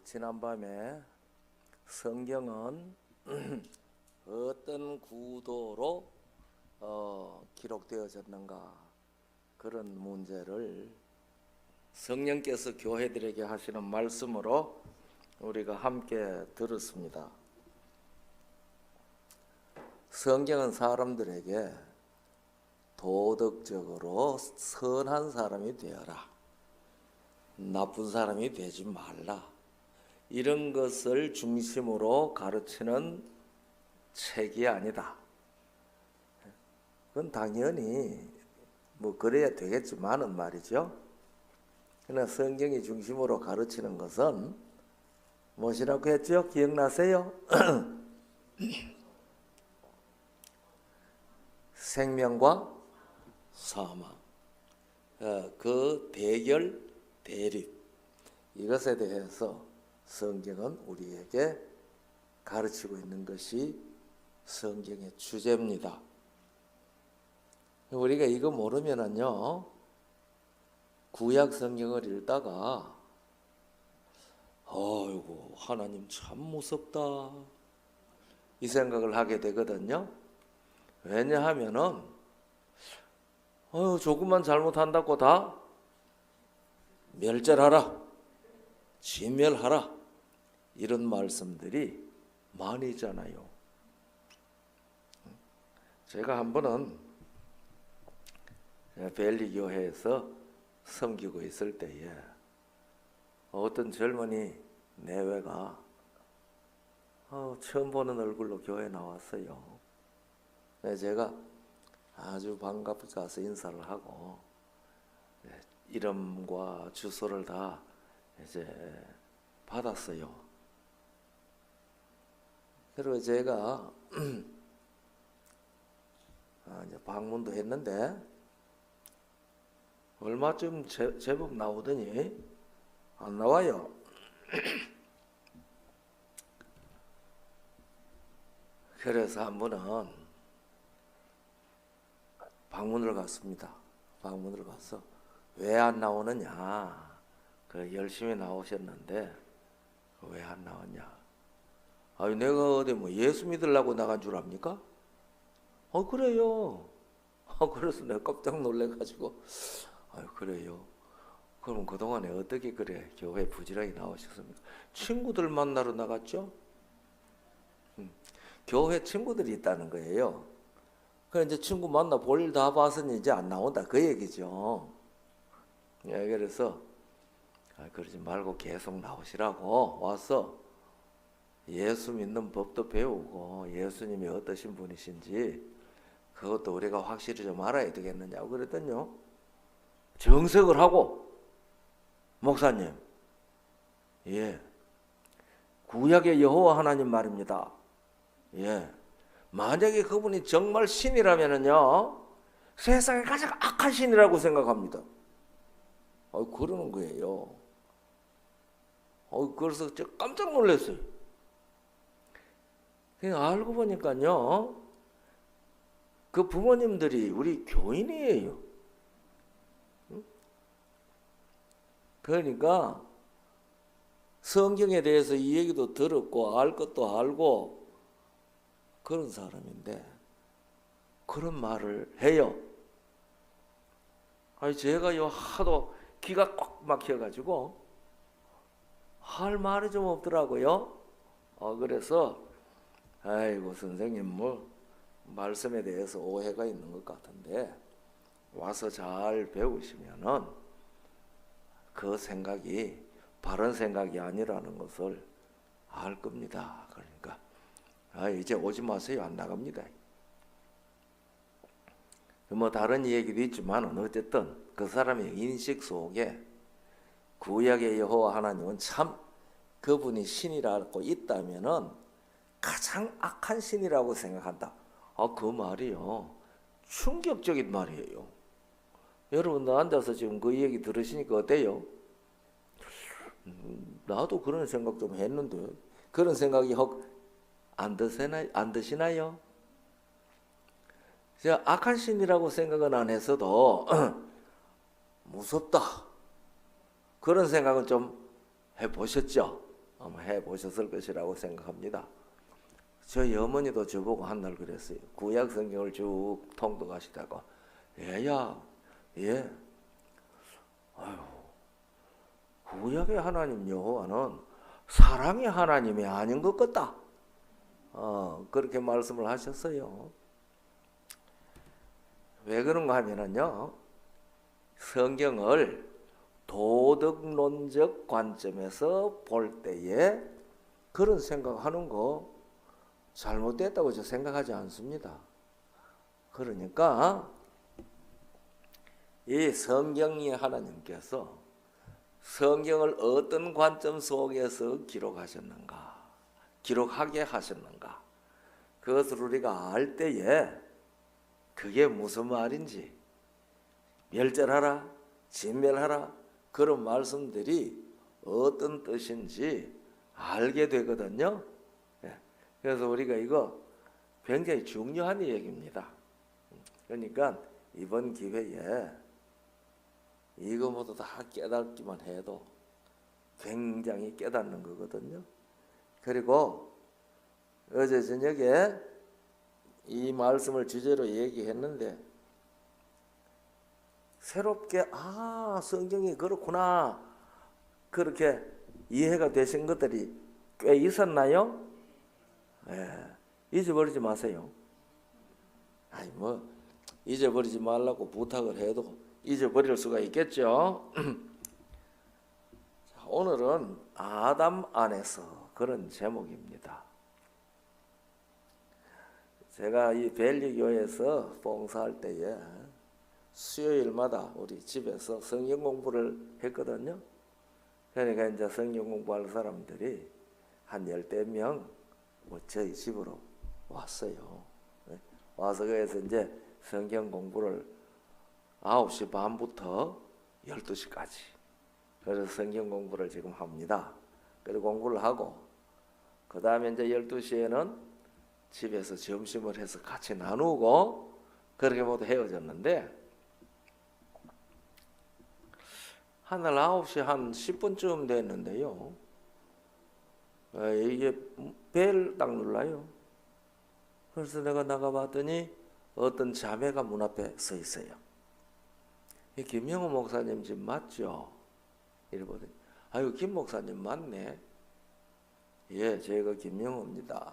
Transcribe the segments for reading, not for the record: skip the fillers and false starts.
지난밤에 성경은 어떤 구도로 기록되어졌는가 그런 문제를 성령께서 교회들에게 하시는 말씀으로 우리가 함께 들었습니다. 성경은 사람들에게 도덕적으로 선한 사람이 되어라, 나쁜 사람이 되지 말라, 이런 것을 중심으로 가르치는 책이 아니다. 그건 당연히 그래야 되겠지만은 말이죠. 그러나 성경이 중심으로 가르치는 것은 무엇이라고 했죠? 기억나세요? 생명과 사망, 그 대결, 대립, 이것에 대해서 성경은 우리에게 가르치고 있는 것이 성경의 주제입니다. 우리가 이거 모르면은요, 구약 성경을 읽다가 아이고 하나님 참 무섭다 이 생각을 하게 되거든요. 왜냐하면은 조금만 잘못한다고 다 멸절하라, 진멸하라, 이런 말씀들이 많이잖아요. 제가 한 번은 벨리 교회에서 섬기고 있을 때에 어떤 젊은이 내외가 처음 보는 얼굴로 교회에 나왔어요. 제가 아주 반갑게 가서 인사를 하고 이름과 주소를 다 이제 받았어요. 그리고 제가 이제 방문도 했는데 얼마쯤 제법 나오더니 안 나와요. 그래서 한 번은 방문을 갔습니다. 방문을 가서 왜 안 나오느냐, 열심히 나오셨는데 왜 안 나왔냐. 내가 어디 예수 믿으려고 나간 줄 압니까? 그래요. 그래서 내가 깜짝 놀래가지고 그래요. 그럼 그동안에 어떻게 그래 교회 부지런히 나오셨습니까? 친구들 만나러 나갔죠. 교회 친구들이 있다는 거예요. 그래 이제 친구 만나 볼 일 다 봤으니 이제 안 나온다 그 얘기죠. 그래서 그러지 말고 계속 나오시라고 와서 예수 믿는 법도 배우고 예수님이 어떠신 분이신지 그것도 우리가 확실히 좀 알아야 되겠느냐고 그랬더니요, 정색을 하고, 목사님, 구약의 여호와 하나님 말입니다. 만약에 그분이 정말 신이라면은요, 세상에 가장 악한 신이라고 생각합니다. 그러는 거예요. 그래서 제가 깜짝 놀랐어요. 그냥 알고 보니까요, 그 부모님들이 우리 교인이에요. 그러니까 성경에 대해서 이 얘기도 들었고 알 것도 알고 그런 사람인데 그런 말을 해요. 제가요 하도 기가 꽉 막혀가지고 할 말이 좀 없더라고요. 그래서 아이고 선생님 말씀에 대해서 오해가 있는 것 같은데 와서 잘 배우시면은 그 생각이 바른 생각이 아니라는 것을 알 겁니다. 그러니까 이제 오지 마세요. 안 나갑니다. 다른 얘기도 있지만 어쨌든 그 사람의 인식 속에 구약의 여호와 하나님은 참 그분이 신이라고 있다면은 가장 악한 신이라고 생각한다. 그 말이요 충격적인 말이에요. 여러분도 앉아서 지금 그 얘기 들으시니까 어때요? 나도 그런 생각 좀 했는데 그런 생각이 안 드시나요? 제가 악한 신이라고 생각은 안 했어도 무섭다 그런 생각은 좀 해보셨죠? 아마 해보셨을 것이라고 생각합니다. 저희 어머니도 저보고 한날 그랬어요. 구약 성경을 쭉 통독하시다가 얘야, 예, 아유, 구약의 하나님 여호와는 사랑의 하나님이 아닌 것 같다. 그렇게 말씀을 하셨어요. 왜 그런가 하면은요, 성경을 도덕론적 관점에서 볼 때에 그런 생각하는 거 잘못됐다고 저 생각하지 않습니다. 그러니까 이 성경의 하나님께서 성경을 어떤 관점 속에서 기록하셨는가, 기록하게 하셨는가, 그것을 우리가 알 때에 그게 무슨 말인지, 멸절하라, 진멸하라, 그런 말씀들이 어떤 뜻인지 알게 되거든요. 그래서 우리가 이거 굉장히 중요한 얘기입니다. 그러니까 이번 기회에 이거 모두 다 깨닫기만 해도 굉장히 깨닫는 거거든요. 그리고 어제 저녁에 이 말씀을 주제로 얘기했는데 새롭게 성경이 그렇구나 그렇게 이해가 되신 것들이 꽤 있었나요? 잊어버리지 마세요. 잊어버리지 말라고 부탁을 해도 잊어버릴 수가 있겠죠. 오늘은 아담 안에서 그런 제목입니다. 제가 이 벨리교에서 봉사할 때에 수요일마다 우리 집에서 성경 공부를 했거든요. 그러니까 이제 성경 공부할 사람들이 한 10명 저희 집으로 왔어요. 와서 그래서 이제 성경 공부를 9시 반부터 12시까지 그래서 성경 공부를 지금 합니다. 그리고 공부를 하고 그 다음에 이제 12시에는 집에서 점심을 해서 같이 나누고 그렇게 모두 헤어졌는데 하늘 9시 한 10분쯤 됐는데요. 이게 벨 딱 눌러요. 그래서 내가 나가봤더니 어떤 자매가 문 앞에 서 있어요. 이 김영호 목사님 집 맞죠? 이러거든요. 아유, 김 목사님 맞네. 예, 제가 김영호입니다.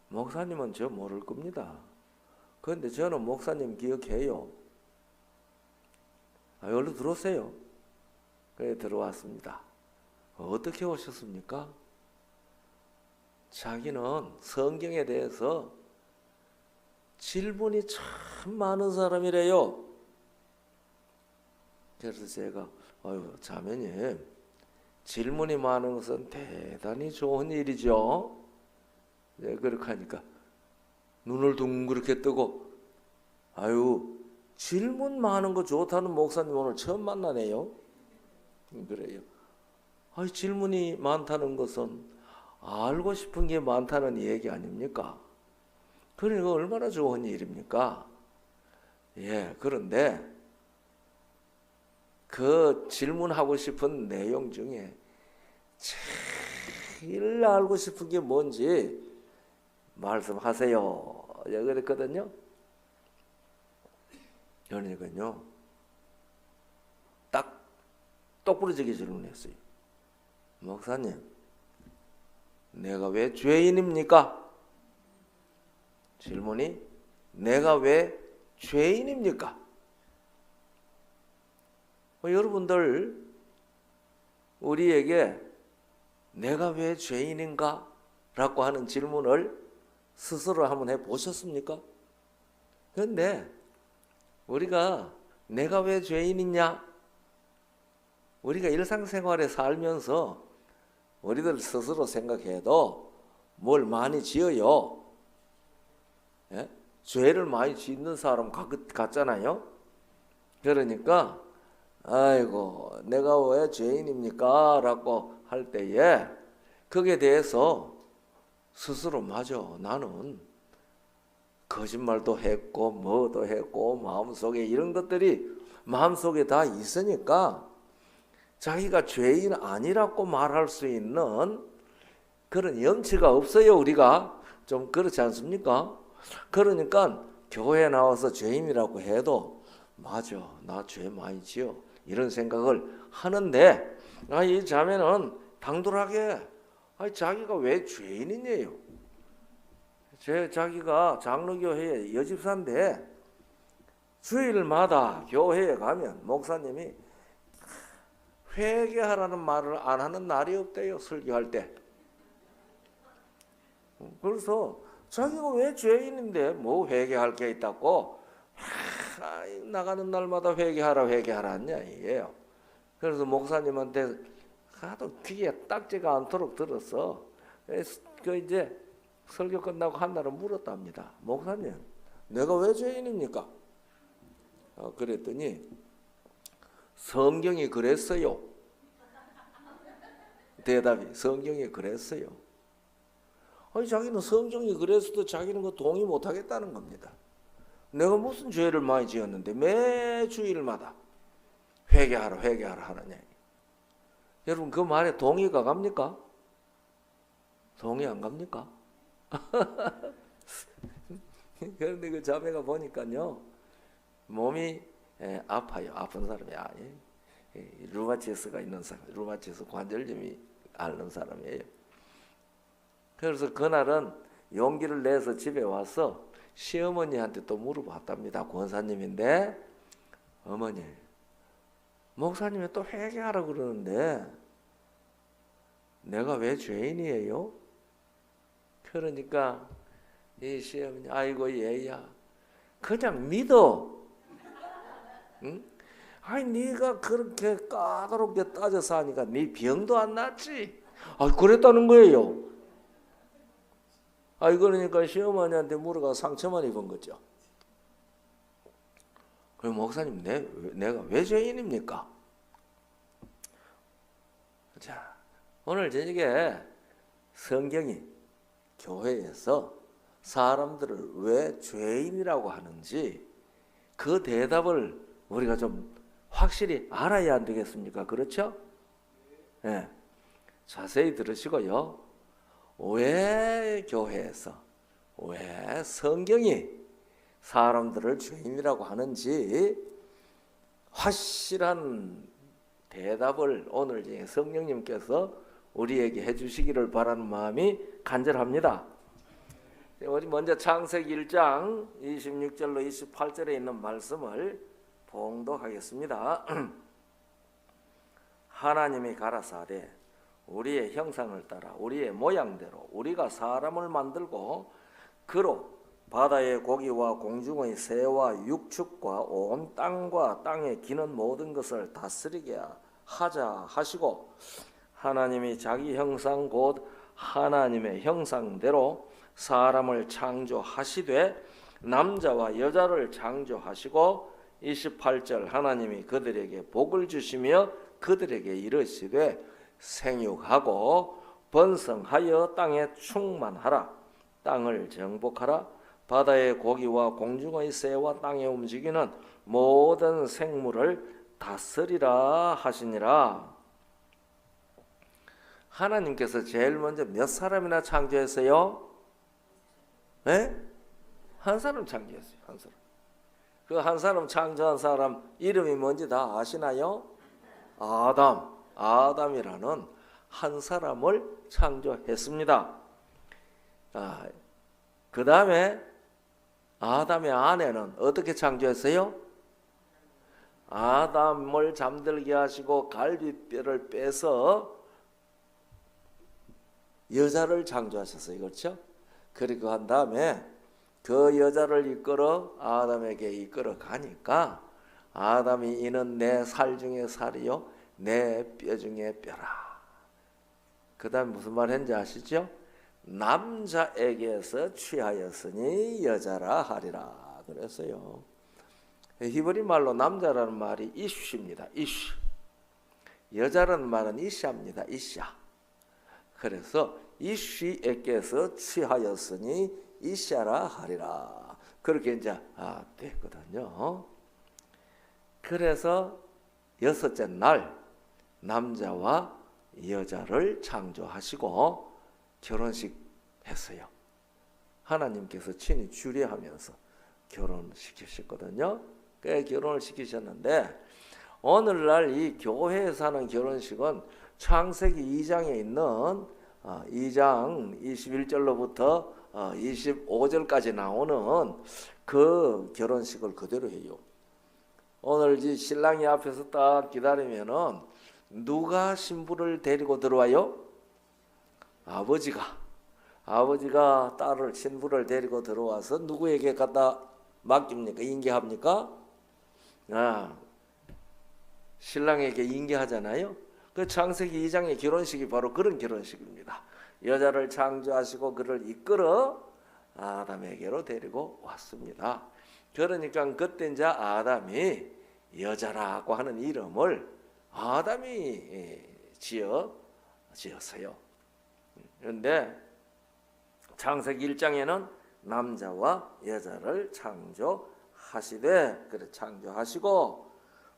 목사님은 저 모를 겁니다. 그런데 저는 목사님 기억해요. 얼른 들어오세요. 그래 들어왔습니다. 어떻게 오셨습니까? 자기는 성경에 대해서 질문이 참 많은 사람이래요. 그래서 제가 자매님 질문이 많은 것은 대단히 좋은 일이죠. 네, 그렇게 하니까 눈을 둥그렇게 뜨고 질문 많은 거 좋다는 목사님 오늘 처음 만나네요. 그래요. 질문이 많다는 것은 알고 싶은 게 많다는 얘기 아닙니까? 그러니까 얼마나 좋은 일입니까? 예, 그런데 그 질문하고 싶은 내용 중에 제일 알고 싶은 게 뭔지 말씀하세요. 그랬거든요. 그러니까요, 딱 똑부러지게 질문했어요. 목사님, 내가 왜 죄인입니까? 질문이 내가 왜 죄인입니까? 여러분들 우리에게 내가 왜 죄인인가? 라고 하는 질문을 스스로 한번 해보셨습니까? 그런데 우리가 내가 왜 죄인이냐? 우리가 일상생활에 살면서 우리들 스스로 생각해도 뭘 많이 지어요. 예? 죄를 많이 짓는 사람 같잖아요. 그러니까 아이고 내가 왜 죄인입니까? 라고 할 때에 거기에 대해서 스스로 맞아 나는 거짓말도 했고 뭐도 했고 마음속에 이런 것들이 마음속에 다 있으니까 자기가 죄인 아니라고 말할 수 있는 그런 염치가 없어요. 우리가 좀 그렇지 않습니까? 그러니까 교회 나와서 죄인이라고 해도 맞아, 나 죄 많이 지어, 이런 생각을 하는데, 이 자매는 당돌하게 자기가 왜 죄인이냐요. 자기가 장로교회의 여집사인데 주일마다 교회에 가면 목사님이 회개하라는 말을 안 하는 날이 없대요. 설교할 때. 그래서 자기가 왜 죄인인데 뭐 회개할 게 있다고 나가는 날마다 회개하라는 이야기예요. 그래서 목사님한테 하도 귀에 딱지가 않도록 들었어. 그 이제 설교 끝나고 한 날은 물었답니다. 목사님, 내가 왜 죄인입니까? 그랬더니 성경이 그랬어요. 대답이 성경이 그랬어요. 자기는 성경이 그랬어도 자기는 그 동의 못 하겠다는 겁니다. 내가 무슨 죄를 많이 지었는데 매 주일마다 회개하라 하느냐. 여러분 그 말에 동의가 갑니까? 동의 안 갑니까? 그런데 그 자매가 보니까요, 몸이 아파요. 아픈 사람이야. 루마티스가 있는 사람, 루마티스 관절염이 앓는 사람이에요. 그래서 그날은 용기를 내서 집에 와서 시어머니한테 또 물어봤답니다. 권사님인데, 어머니, 목사님이 또 회개하라 그러는데 내가 왜 죄인이에요? 그러니까 이 시어머니, 아이고 얘야, 그냥 믿어. 응? 네가 그렇게 까다롭게 따져서 하니까 네 병도 안 낫지. 그랬다는 거예요. 그러니까 시어머니한테 물어가 상처만 입은 거죠. 그럼 목사님, 내가 왜 죄인입니까? 자, 오늘 저녁에 성경이 교회에서 사람들을 왜 죄인이라고 하는지 그 대답을 우리가 좀 확실히 알아야 안 되겠습니까? 그렇죠? 네. 자세히 들으시고요. 왜 교회에서, 왜 성경이 사람들을 죄인이라고 하는지 확실한 대답을 오늘 성령님께서 우리에게 해주시기를 바라는 마음이 간절합니다. 우리 먼저 창세기 1장 26절로 28절에 있는 말씀을 봉독하겠습니다. 하나님이 가라사대 우리의 형상을 따라 우리의 모양대로 우리가 사람을 만들고 그로 바다의 고기와 공중의 새와 육축과 온 땅과 땅에 기는 모든 것을 다스리게 하자 하시고, 하나님이 자기 형상 곧 하나님의 형상대로 사람을 창조하시되 남자와 여자를 창조하시고, 28절 하나님이 그들에게 복을 주시며 그들에게 이르시되 생육하고 번성하여 땅에 충만하라. 땅을 정복하라. 바다의 고기와 공중의 새와 땅에 움직이는 모든 생물을 다스리라 하시니라. 하나님께서 제일 먼저 몇 사람이나 창조했어요? 네? 한 사람 창조했어요. 한 사람. 그 한 사람 창조한 사람 이름이 뭔지 다 아시나요? 아담이라는 한 사람을 창조했습니다. 그 다음에 아담의 아내는 어떻게 창조했어요? 아담을 잠들게 하시고 갈비뼈를 빼서 여자를 창조하셨어요. 그렇죠? 그리고 한 다음에 그 여자를 이끌어 아담에게 이끌어 가니까 아담이 이는 내 살 중에 살이요 내 뼈 중에 뼈라. 그 다음에 무슨 말 했는지 아시죠? 남자에게서 취하였으니 여자라 하리라 그랬어요. 히브리 말로 남자라는 말이 이슈입니다. 이슈. 여자라는 말은 이샤입니다. 이샤. 그래서 이슈에게서 취하였으니 이샤라 하리라. 그렇게 이제 됐거든요. 그래서 여섯째 날 남자와 여자를 창조하시고 결혼식 했어요. 하나님께서 친히 주례하면서 결혼시키셨거든요. 꽤 결혼을 시키셨는데 오늘날 이 교회에서 하는 결혼식은 창세기 2장에 있는 2장 21절로부터 25절까지 나오는 그 결혼식을 그대로 해요. 오늘 이 신랑이 앞에서 딱 기다리면은 누가 신부를 데리고 들어와요? 아버지가 딸을 신부를 데리고 들어와서 누구에게 갖다 맡깁니까? 인계합니까? 신랑에게 인계하잖아요. 그 창세기 2장의 결혼식이 바로 그런 결혼식입니다. 여자를 창조하시고 그를 이끌어 아담에게로 데리고 왔습니다. 그러니까 그때 이제 아담이 여자라고 하는 이름을 아담이 지었어요. 그런데 창세기 1장에는 남자와 여자를 창조하시되, 그래 창조하시고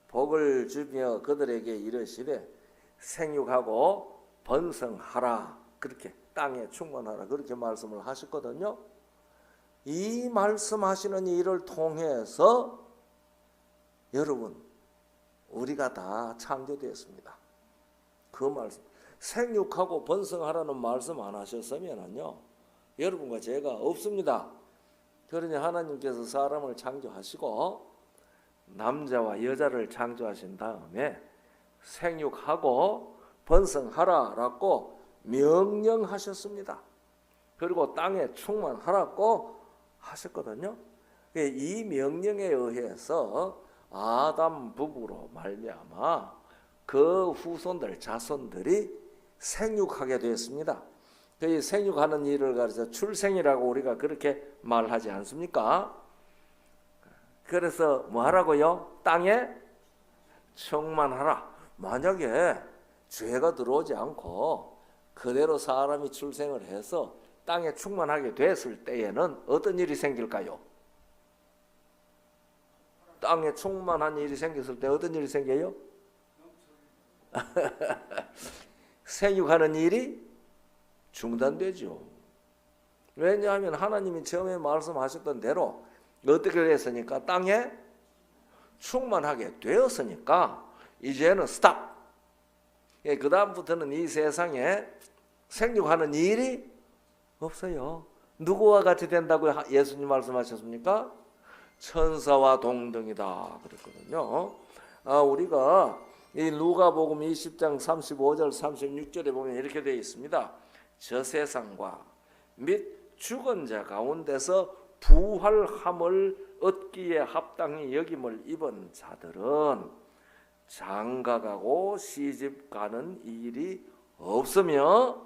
복을 주며 그들에게 이르시되 생육하고 번성하라, 그렇게 땅에 충만하라, 그렇게 말씀을 하셨거든요. 이 말씀하시는 일을 통해서 여러분 우리가 다 창조되었습니다. 그 말씀, 생육하고 번성하라는 말씀 안 하셨으면요 여러분과 제가 없습니다. 그러니 하나님께서 사람을 창조하시고 남자와 여자를 창조하신 다음에 생육하고 번성하라라고 명령하셨습니다. 그리고 땅에 충만하라고 하셨거든요. 이 명령에 의해서 아담 부부로 말미암아 그 후손들 자손들이 생육하게 되었습니다. 그 생육하는 일을 가르쳐 출생이라고 우리가 그렇게 말하지 않습니까? 그래서 뭐 하라고요? 땅에 충만하라. 만약에 죄가 들어오지 않고 그대로 사람이 출생을 해서 땅에 충만하게 됐을 때에는 어떤 일이 생길까요? 땅에 충만한 일이 생겼을 때 어떤 일이 생겨요? 생육하는 일이 중단되죠. 왜냐하면 하나님이 처음에 말씀하셨던 대로 어떻게 됐으니까 땅에 충만하게 되었으니까 이제는 스탑. 그 다음부터는 이 세상에 생육하는 일이 없어요. 누구와 같이 된다고 예수님 말씀하셨습니까? 천사와 동등이다 그랬거든요. 우리가 이 누가복음 20장 35절 36절에 보면 이렇게 되어 있습니다. 저 세상과 및 죽은 자 가운데서 부활함을 얻기에 합당히 여김을 입은 자들은 장가가고 시집가는 일이 없으며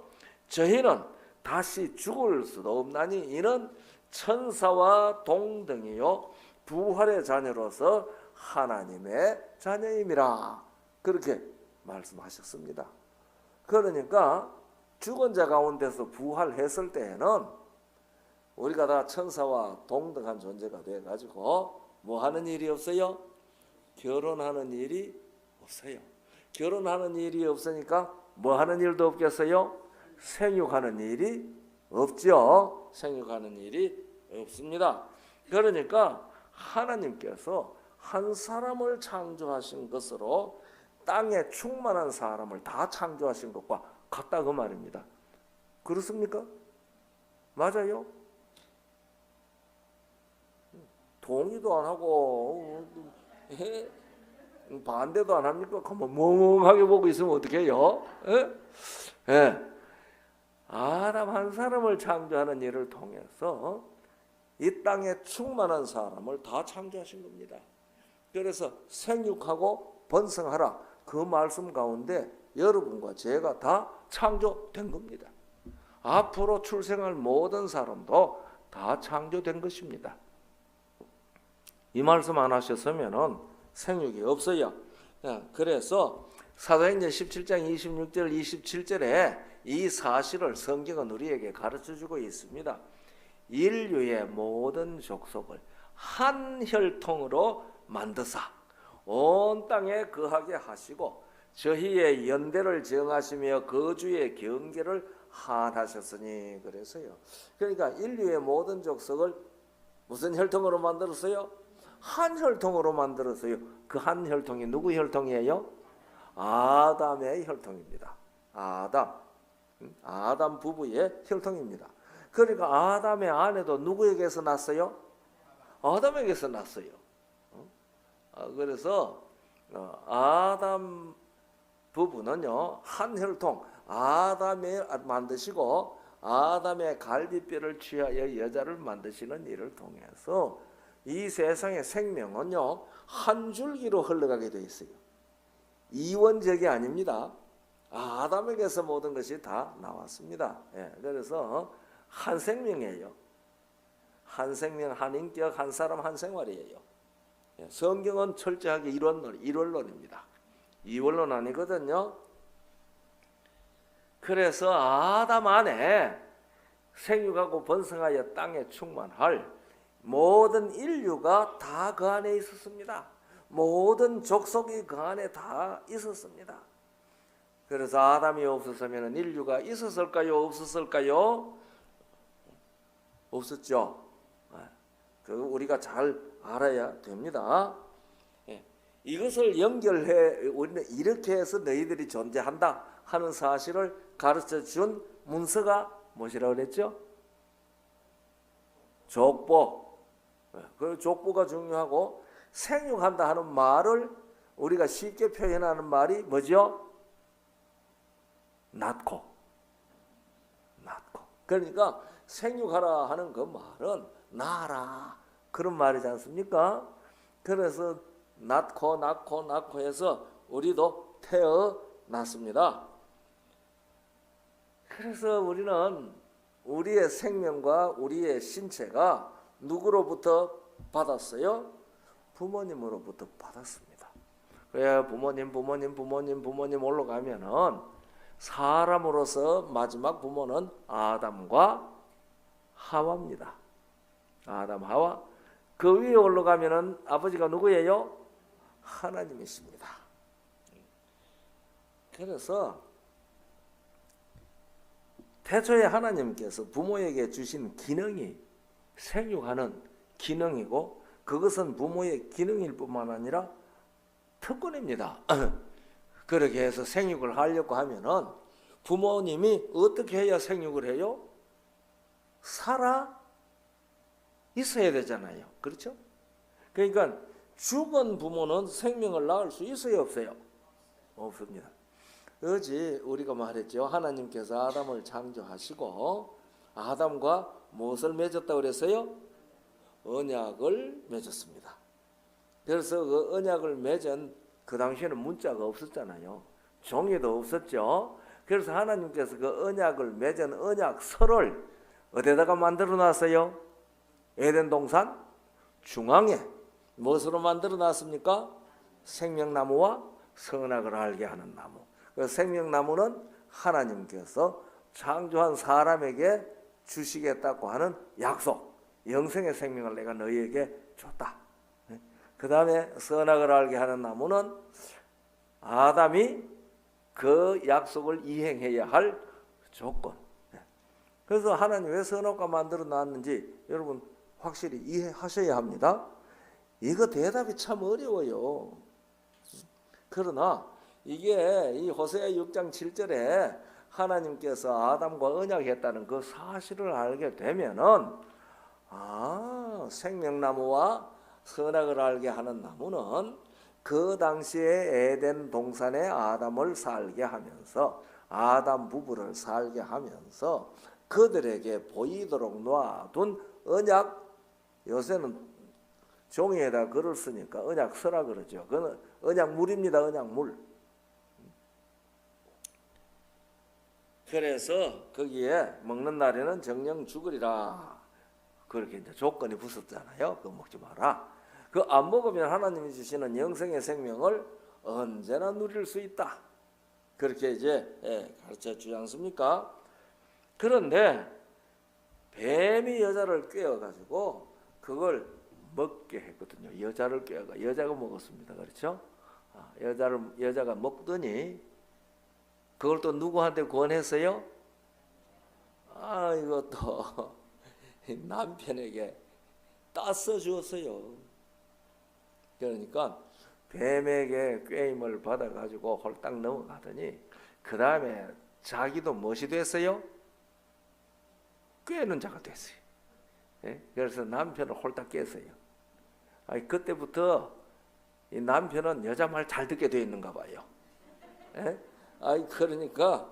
저희는 다시 죽을 수도 없나니 이는 천사와 동등이요 부활의 자녀로서 하나님의 자녀임이라, 그렇게 말씀하셨습니다. 그러니까 죽은 자 가운데서 부활했을 때에는 우리가 다 천사와 동등한 존재가 돼가지고 뭐 하는 일이 없어요? 결혼하는 일이 없어요. 결혼하는 일이 없으니까 뭐 하는 일도 없겠어요? 생육하는 일이 없죠. 생육하는 일이 없습니다. 그러니까 하나님께서 한 사람을 창조하신 것으로 땅에 충만한 사람을 다 창조하신 것과 같다 그 말입니다. 그렇습니까? 맞아요? 동의도 안 하고 반대도 안 합니까? 가만 멍하게 보고 있으면 어떻게 해요? 아담 한 사람을 창조하는 일을 통해서 이 땅에 충만한 사람을 다 창조하신 겁니다. 그래서 생육하고 번성하라, 그 말씀 가운데 여러분과 제가 다 창조된 겁니다. 앞으로 출생할 모든 사람도 다 창조된 것입니다. 이 말씀 안 하셨으면 생육이 없어요. 그래서 사도행전 17장 26절 27절에 이 사실을 성경은 우리에게 가르쳐주고 있습니다. 인류의 모든 족속을 한 혈통으로 만드사 온 땅에 거하게 하시고 저희의 연대를 정하시며 거주의 경계를 한하셨으니. 그래서요. 그러니까 인류의 모든 족속을 무슨 혈통으로 만들었어요? 한 혈통으로 만들었어요. 그 한 혈통이 누구 혈통이에요? 아담의 혈통입니다. 아담 부부의 혈통입니다. 그러니까 아담의 아내도 누구에게서 났어요? 아담에게서 났어요. 그래서 아담 부부는요, 한 혈통, 아담에 만드시고 아담의 갈비뼈를 취하여 여자를 만드시는 일을 통해서 이 세상의 생명은요, 한 줄기로 흘러가게 되어 있어요. 이원적이 아닙니다. 아담에게서 모든 것이 다 나왔습니다. 예, 그래서 한 생명이에요. 한 생명, 한 인격, 한 사람, 한 생활이에요. 예, 성경은 철저하게 일원론입니다. 이원론 아니거든요. 그래서 아담 안에 생육하고 번성하여 땅에 충만할 모든 인류가 다 그 안에 있었습니다. 모든 족속이 그 안에 다 있었습니다. 그래서 아담이 없었으면 인류가 있었을까요? 없었을까요? 없었죠. 그 우리가 잘 알아야 됩니다. 이것을 연결해 우리는 이렇게 해서 너희들이 존재한다 하는 사실을 가르쳐 준 문서가 무엇이라고 그랬죠? 족보. 그 족보가 중요하고, 생육한다 하는 말을 우리가 쉽게 표현하는 말이 뭐죠? 낳고. 그러니까 생육하라 하는 그 말은 낳아라 그런 말이지 않습니까? 그래서 낳고 해서 우리도 태어났습니다. 그래서 우리는 우리의 생명과 우리의 신체가 누구로부터 받았어요? 부모님으로부터 받았습니다. 그래야 부모님 올라가면은 사람으로서 마지막 부모는 아담과 하와입니다. 아담, 하와. 그 위에 올라가면은 아버지가 누구예요? 하나님이십니다. 그래서 태초에 하나님께서 부모에게 주신 기능이 생육하는 기능이고, 그것은 부모의 기능일 뿐만 아니라 특권입니다. 그렇게 해서 생육을 하려고 하면은 부모님이 어떻게 해야 생육을 해요? 살아 있어야 되잖아요. 그렇죠? 그러니까 죽은 부모는 생명을 낳을 수 있어요, 없어요? 없습니다. 어제 우리가 말했죠. 하나님께서 아담을 창조하시고 아담과 무엇을 맺었다고 그랬어요? 언약을 맺었습니다. 그래서 그 언약을 맺은, 그 당시에는 문자가 없었잖아요. 종이도 없었죠. 그래서 하나님께서 그 언약을 맺은 언약서를 어디다가 만들어 놨어요? 에덴 동산 중앙에 무엇으로 만들어 놨습니까? 생명나무와 선악을 알게 하는 나무. 그 생명나무는 하나님께서 창조한 사람에게 주시겠다고 하는 약속, 영생의 생명을 내가 너희에게 줬다. 그 다음에 선악을 알게 하는 나무는 아담이 그 약속을 이행해야 할 조건. 그래서 하나님 왜 선악과 만들어 놨는지 여러분 확실히 이해하셔야 합니다. 이거 대답이 참 어려워요. 그러나 이게 이 호세아 6장 7절에 하나님께서 아담과 언약했다는 그 사실을 알게 되면은, 생명나무와 선악을 알게 하는 나무는 그 당시에 에덴 동산에 아담을 살게 하면서, 아담 부부를 살게 하면서 그들에게 보이도록 놔둔 언약, 요새는 종이에다 글을 쓰니까 언약서라 그러죠. 그건 언약물입니다. 언약물. 그래서 거기에 먹는 날에는 정령 죽으리라 그렇게 이제 조건이 붙었잖아요. 그거 먹지 마라. 그 안 먹으면 하나님이 주시는 영생의 생명을 언제나 누릴 수 있다. 그렇게 이제 가르쳐 주지 않습니까? 그런데 뱀이 여자를 꿰어가지고 그걸 먹게 했거든요. 여자를 꿰어가 여자가 먹었습니다. 그렇죠? 여자가 먹더니 그걸 또 누구한테 권했어요? 이것도 남편에게 따서 주었어요. 그러니까 뱀에게 꾀임을 받아가지고 홀딱 넘어가더니 그 다음에 자기도 무엇이 됐어요? 꾀는 자가 됐어요. 예? 그래서 남편을 홀딱 깼어요. 그때부터 이 남편은 여자 말 잘 듣게 돼 있는가 봐요. 예? 그러니까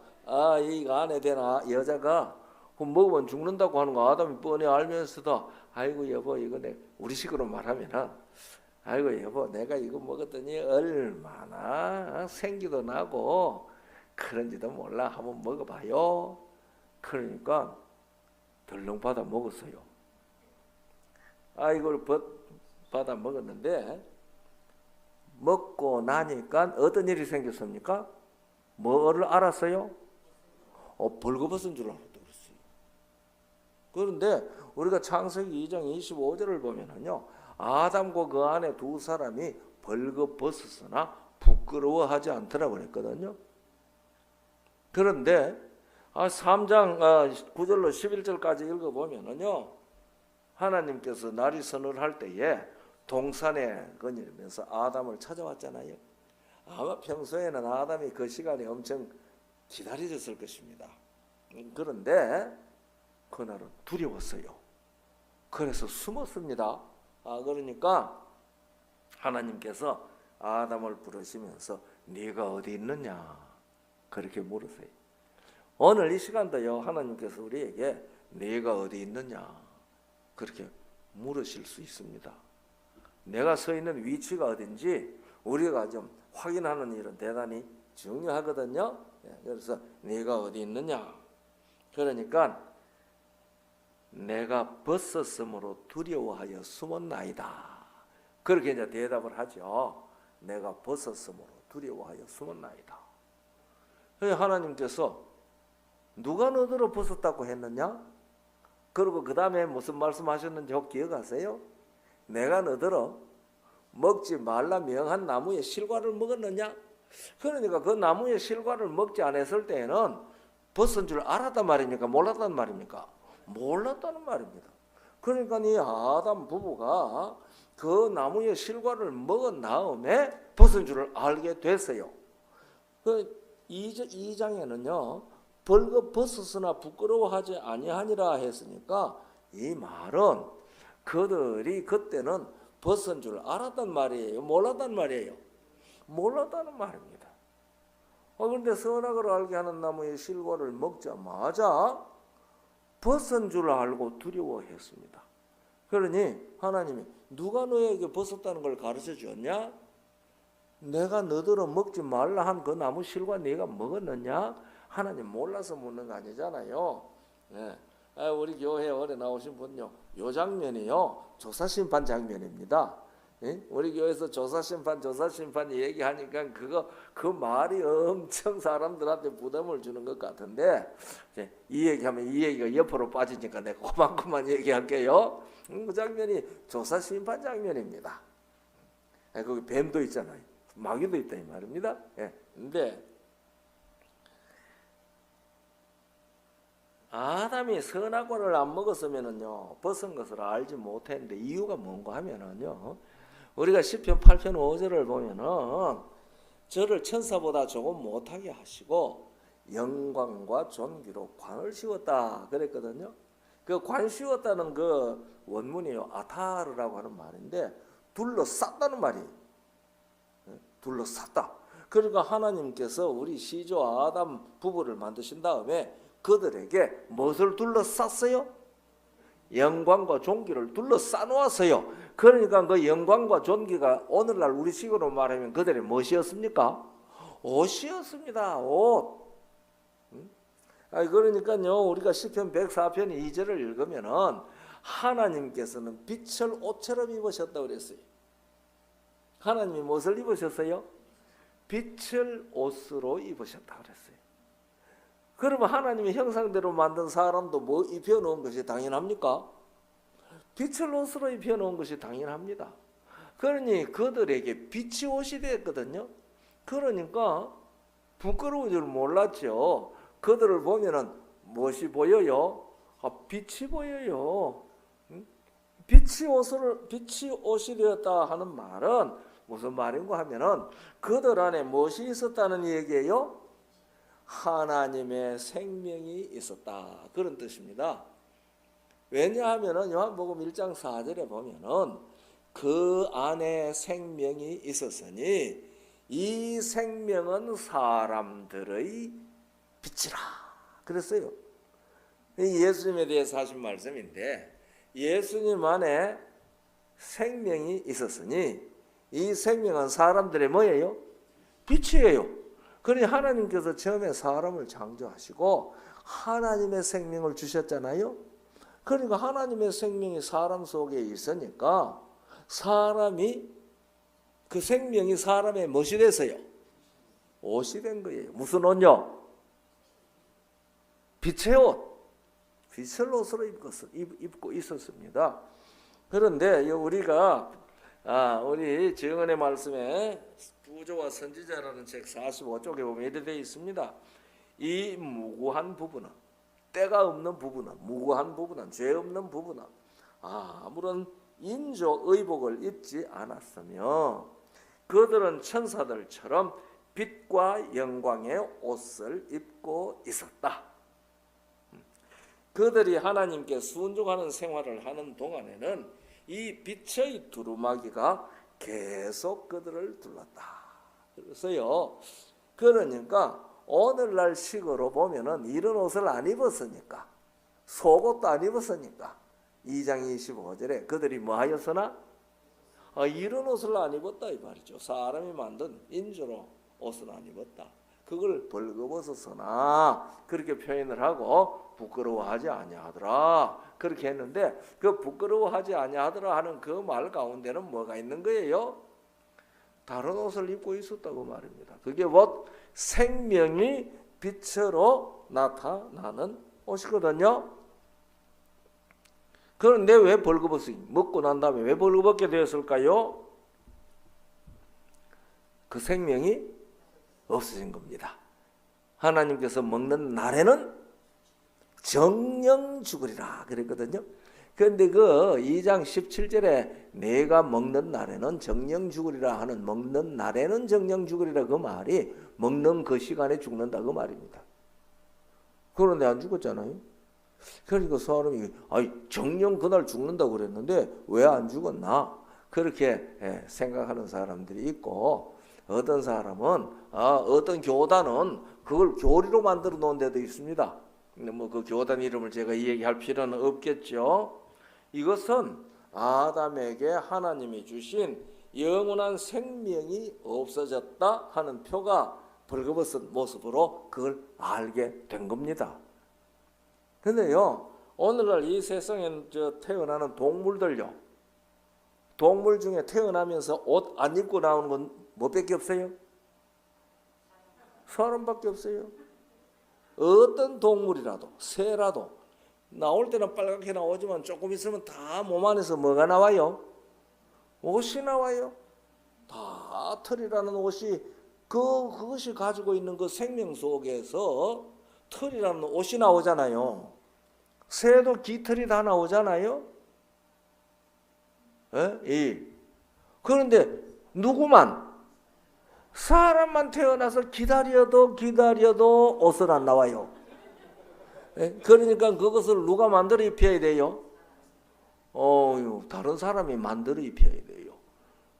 이 안에 된 여자가 먹으면 죽는다고 하는 거 아담이 뻔히 알면서도 아이고 여보 이거 우리 식으로 말하면은 아이고 여보 내가 이거 먹었더니 얼마나 생기도 나고 그런지도 몰라 한번 먹어봐요. 그러니까 덜렁 받아 먹었어요. 이걸 받아 먹었는데 먹고 나니까 어떤 일이 생겼습니까? 뭐를 알았어요? 벌거벗은 줄 알았다 그랬어요. 그런데 우리가 창세기 2장 25절을 보면은요, 아담과 그 안에 두 사람이 벌거벗었으나 부끄러워하지 않더라고 그랬거든요. 그런데 3장 9절로 11절까지 읽어보면은요, 하나님께서 날이 서늘할 때에 동산에 거닐면서 아담을 찾아왔잖아요. 아마 평소에는 아담이 그 시간에 엄청 기다려졌을 것입니다. 그런데 그날은 두려웠어요. 그래서 숨었습니다. 그러니까 하나님께서 아담을 부르시면서 네가 어디 있느냐 그렇게 물으세요. 오늘 이 시간도요 하나님께서 우리에게 네가 어디 있느냐 그렇게 물으실 수 있습니다. 내가 서 있는 위치가 어딘지 우리가 좀 확인하는 일은 대단히 중요하거든요. 그래서 네가 어디 있느냐 그러니까 내가 벗었으므로 두려워하여 숨었나이다. 그렇게 이제 대답을 하죠. 내가 벗었으므로 두려워하여 숨었나이다. 하나님께서 누가 너더러 벗었다고 했느냐? 그리고 그 다음에 무슨 말씀하셨는지 혹 기억하세요? 내가 너더러 먹지 말라 명한 나무의 실과를 먹었느냐? 그러니까 그 나무의 실과를 먹지 않았을 때에는 벗은 줄 알았단 말입니까? 몰랐단 말입니까? 몰랐다는 말입니다. 그러니까 이 아담 부부가 그 나무의 실과를 먹은 다음에 벗은 줄을 알게 됐어요. 그 2장에는요 벌거벗었으나 부끄러워하지 아니하니라 했으니까 이 말은 그들이 그때는 벗은 줄 알았단 말이에요? 몰랐단 말이에요? 몰랐다는 말입니다. 그런데 선악을 알게 하는 나무의 실과를 먹자마자 벗은 줄 알고 두려워했습니다. 그러니 하나님이 누가 너에게 벗었다는 걸 가르쳐 줬냐? 내가 너더러 먹지 말라 한 그 나무 실과 네가 먹었느냐? 하나님 몰라서 묻는 거 아니잖아요. 네. 우리 교회에 오래 나오신 분요, 요 장면이요 조사심판 장면입니다. 우리 교회에서 조사심판 얘기하니까 그 말이 엄청 사람들한테 부담을 주는 것 같은데 이 얘기하면 이 얘기가 옆으로 빠지니까 내가 그만 얘기할게요. 그 장면이 조사심판 장면입니다. 거기 뱀도 있잖아요. 마귀도 있다 이 말입니다. 근데 아담이 선악과를 안 먹었으면은요 벗은 것을 알지 못했는데 이유가 뭔가 하면은요 우리가 시편 8편 5절을 보면은 저를 천사보다 조금 못하게 하시고 영광과 존귀로 관을 씌웠다 그랬거든요. 그 관 씌웠다는 그 원문이요 아타르라고 하는 말인데 둘러쌌다는 말이에요. 둘러쌌다. 그러니까 하나님께서 우리 시조 아담 부부를 만드신 다음에 그들에게 무엇을 둘러쌌어요? 영광과 존귀를 둘러싸 놓았어요. 그러니까 그 영광과 존귀가 오늘날 우리식으로 말하면 그들의 무엇이었습니까? 옷이었습니다. 옷. 그러니까요 우리가 시편 104편 2절을 읽으면은 하나님께서는 빛을 옷처럼 입으셨다고 그랬어요. 하나님이 무엇을 입으셨어요? 빛을 옷으로 입으셨다고 그랬어요. 그러면 하나님의 형상대로 만든 사람도 뭐 입혀놓은 것이 당연합니까? 빛을 옷으로 입혀놓은 것이 당연합니다. 그러니 그들에게 빛이 옷이 됐거든요. 그러니까 부끄러운 줄 몰랐죠. 그들을 보면은 무엇이 보여요? 빛이 보여요. 빛이 옷이 되었다 하는 말은 무슨 말인가 하면은 그들 안에 무엇이 있었다는 얘기예요? 하나님의 생명이 있었다. 그런 뜻입니다. 왜냐하면은 요한복음 1장 4절에 보면은 그 안에 생명이 있었으니 이 생명은 사람들의 빛이라 그랬어요. 예수님에 대해서 하신 말씀인데 예수님 안에 생명이 있었으니 이 생명은 사람들의 뭐예요? 빛이에요. 그러니 하나님께서 처음에 사람을 창조하시고 하나님의 생명을 주셨잖아요. 그러니까 하나님의 생명이 사람 속에 있으니까 사람이 그 생명이 사람의 무엇이 됐어요? 옷이 된 거예요. 무슨 옷요? 빛의 옷. 빛을 옷으로 입고 있었습니다. 그런데 우리가 우리 정은의 말씀에 부조와 선지자라는 책 45쪽에 보면 이렇게 되어 있습니다. 이 무고한 부분은 때가 없는 부분은 무고한 부분은 죄 없는 부분은 아무런 인조 의복을 입지 않았으며 그들은 천사들처럼 빛과 영광의 옷을 입고 있었다. 그들이 하나님께 순종하는 생활을 하는 동안에는 이 빛의 두루마기가 계속 그들을 둘렀다. 그래서요. 그러니까 오늘날 식으로 보면은 이런 옷을 안 입었으니까 속옷도 안 입었으니까 2장 25절에 그들이 뭐 하였으나 이런 옷을 안 입었다 이 말이죠. 사람이 만든 인조로 옷을 안 입었다. 그걸 벌거벗었으나 그렇게 표현을 하고 부끄러워하지 아니하더라 그렇게 했는데 그 부끄러워하지 아니하더라 하는 그 말 가운데는 뭐가 있는 거예요? 다른 옷을 입고 있었다고 말입니다. 그게 곧 생명이 빛으로 나타나는 옷이거든요. 그런데 왜 먹고 난 다음에 왜 벌거벗게 되었을까요? 그 생명이 없어진 겁니다. 하나님께서 먹는 날에는 정령 죽으리라 그랬거든요. 그런데 그 2장 17절에 내가 먹는 날에는 정령 죽으리라 하는 먹는 날에는 정령 죽으리라 그 말이 먹는 그 시간에 죽는다 그 말입니다. 그런데 안 죽었잖아요. 그러니까 사람이 정령 그날 죽는다고 그랬는데 왜 안 죽었나 그렇게 생각하는 사람들이 있고 어떤 사람은 어떤 교단은 그걸 교리로 만들어 놓은 데도 있습니다. 근데 뭐 그 교단 이름을 제가 얘기할 필요는 없겠죠. 이것은 아담에게 하나님이 주신 영원한 생명이 없어졌다 하는 표가 벌거벗은 모습으로 그걸 알게 된 겁니다. 근데요, 오늘날 이 세상에 태어나는 동물들요, 동물 중에 태어나면서 옷 안 입고 나오는 건 뭐밖에 없어요? 사람밖에 없어요. 어떤 동물이라도 새라도 나올 때는 빨갛게 나오지만 조금 있으면 다 몸 안에서 뭐가 나와요? 옷이 나와요. 다 털이라는 옷이 그것이 가지고 있는 그 생명 속에서 털이라는 옷이 나오잖아요. 새도 깃털이 다 나오잖아요. 그런데 누구만 사람만 태어나서 기다려도 옷을 안 나와요. 그러니까 그것을 누가 만들어 입혀야 돼요? 다른 사람이 만들어 입혀야 돼요.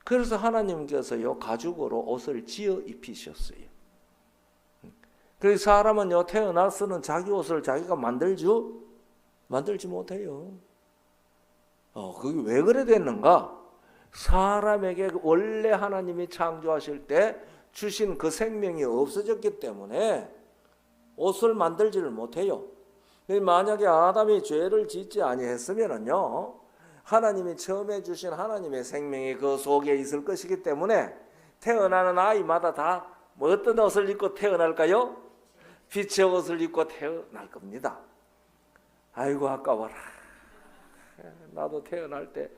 그래서 하나님께서요 가죽으로 옷을 지어 입히셨어요. 그래서 사람은요 태어나서는 자기 옷을 자기가 만들지 못해요. 그게 왜 그래 됐는가? 사람에게 원래 하나님이 창조하실 때 주신 그 생명이 없어졌기 때문에 옷을 만들지를 못해요. 만약에 아담이 죄를 짓지 아니했으면은요 하나님이 처음에 주신 하나님의 생명이 그 속에 있을 것이기 때문에 태어나는 아이마다 다 뭐 어떤 옷을 입고 태어날까요? 빛의 옷을 입고 태어날 겁니다. 아이고 아까워라. 나도 태어날 때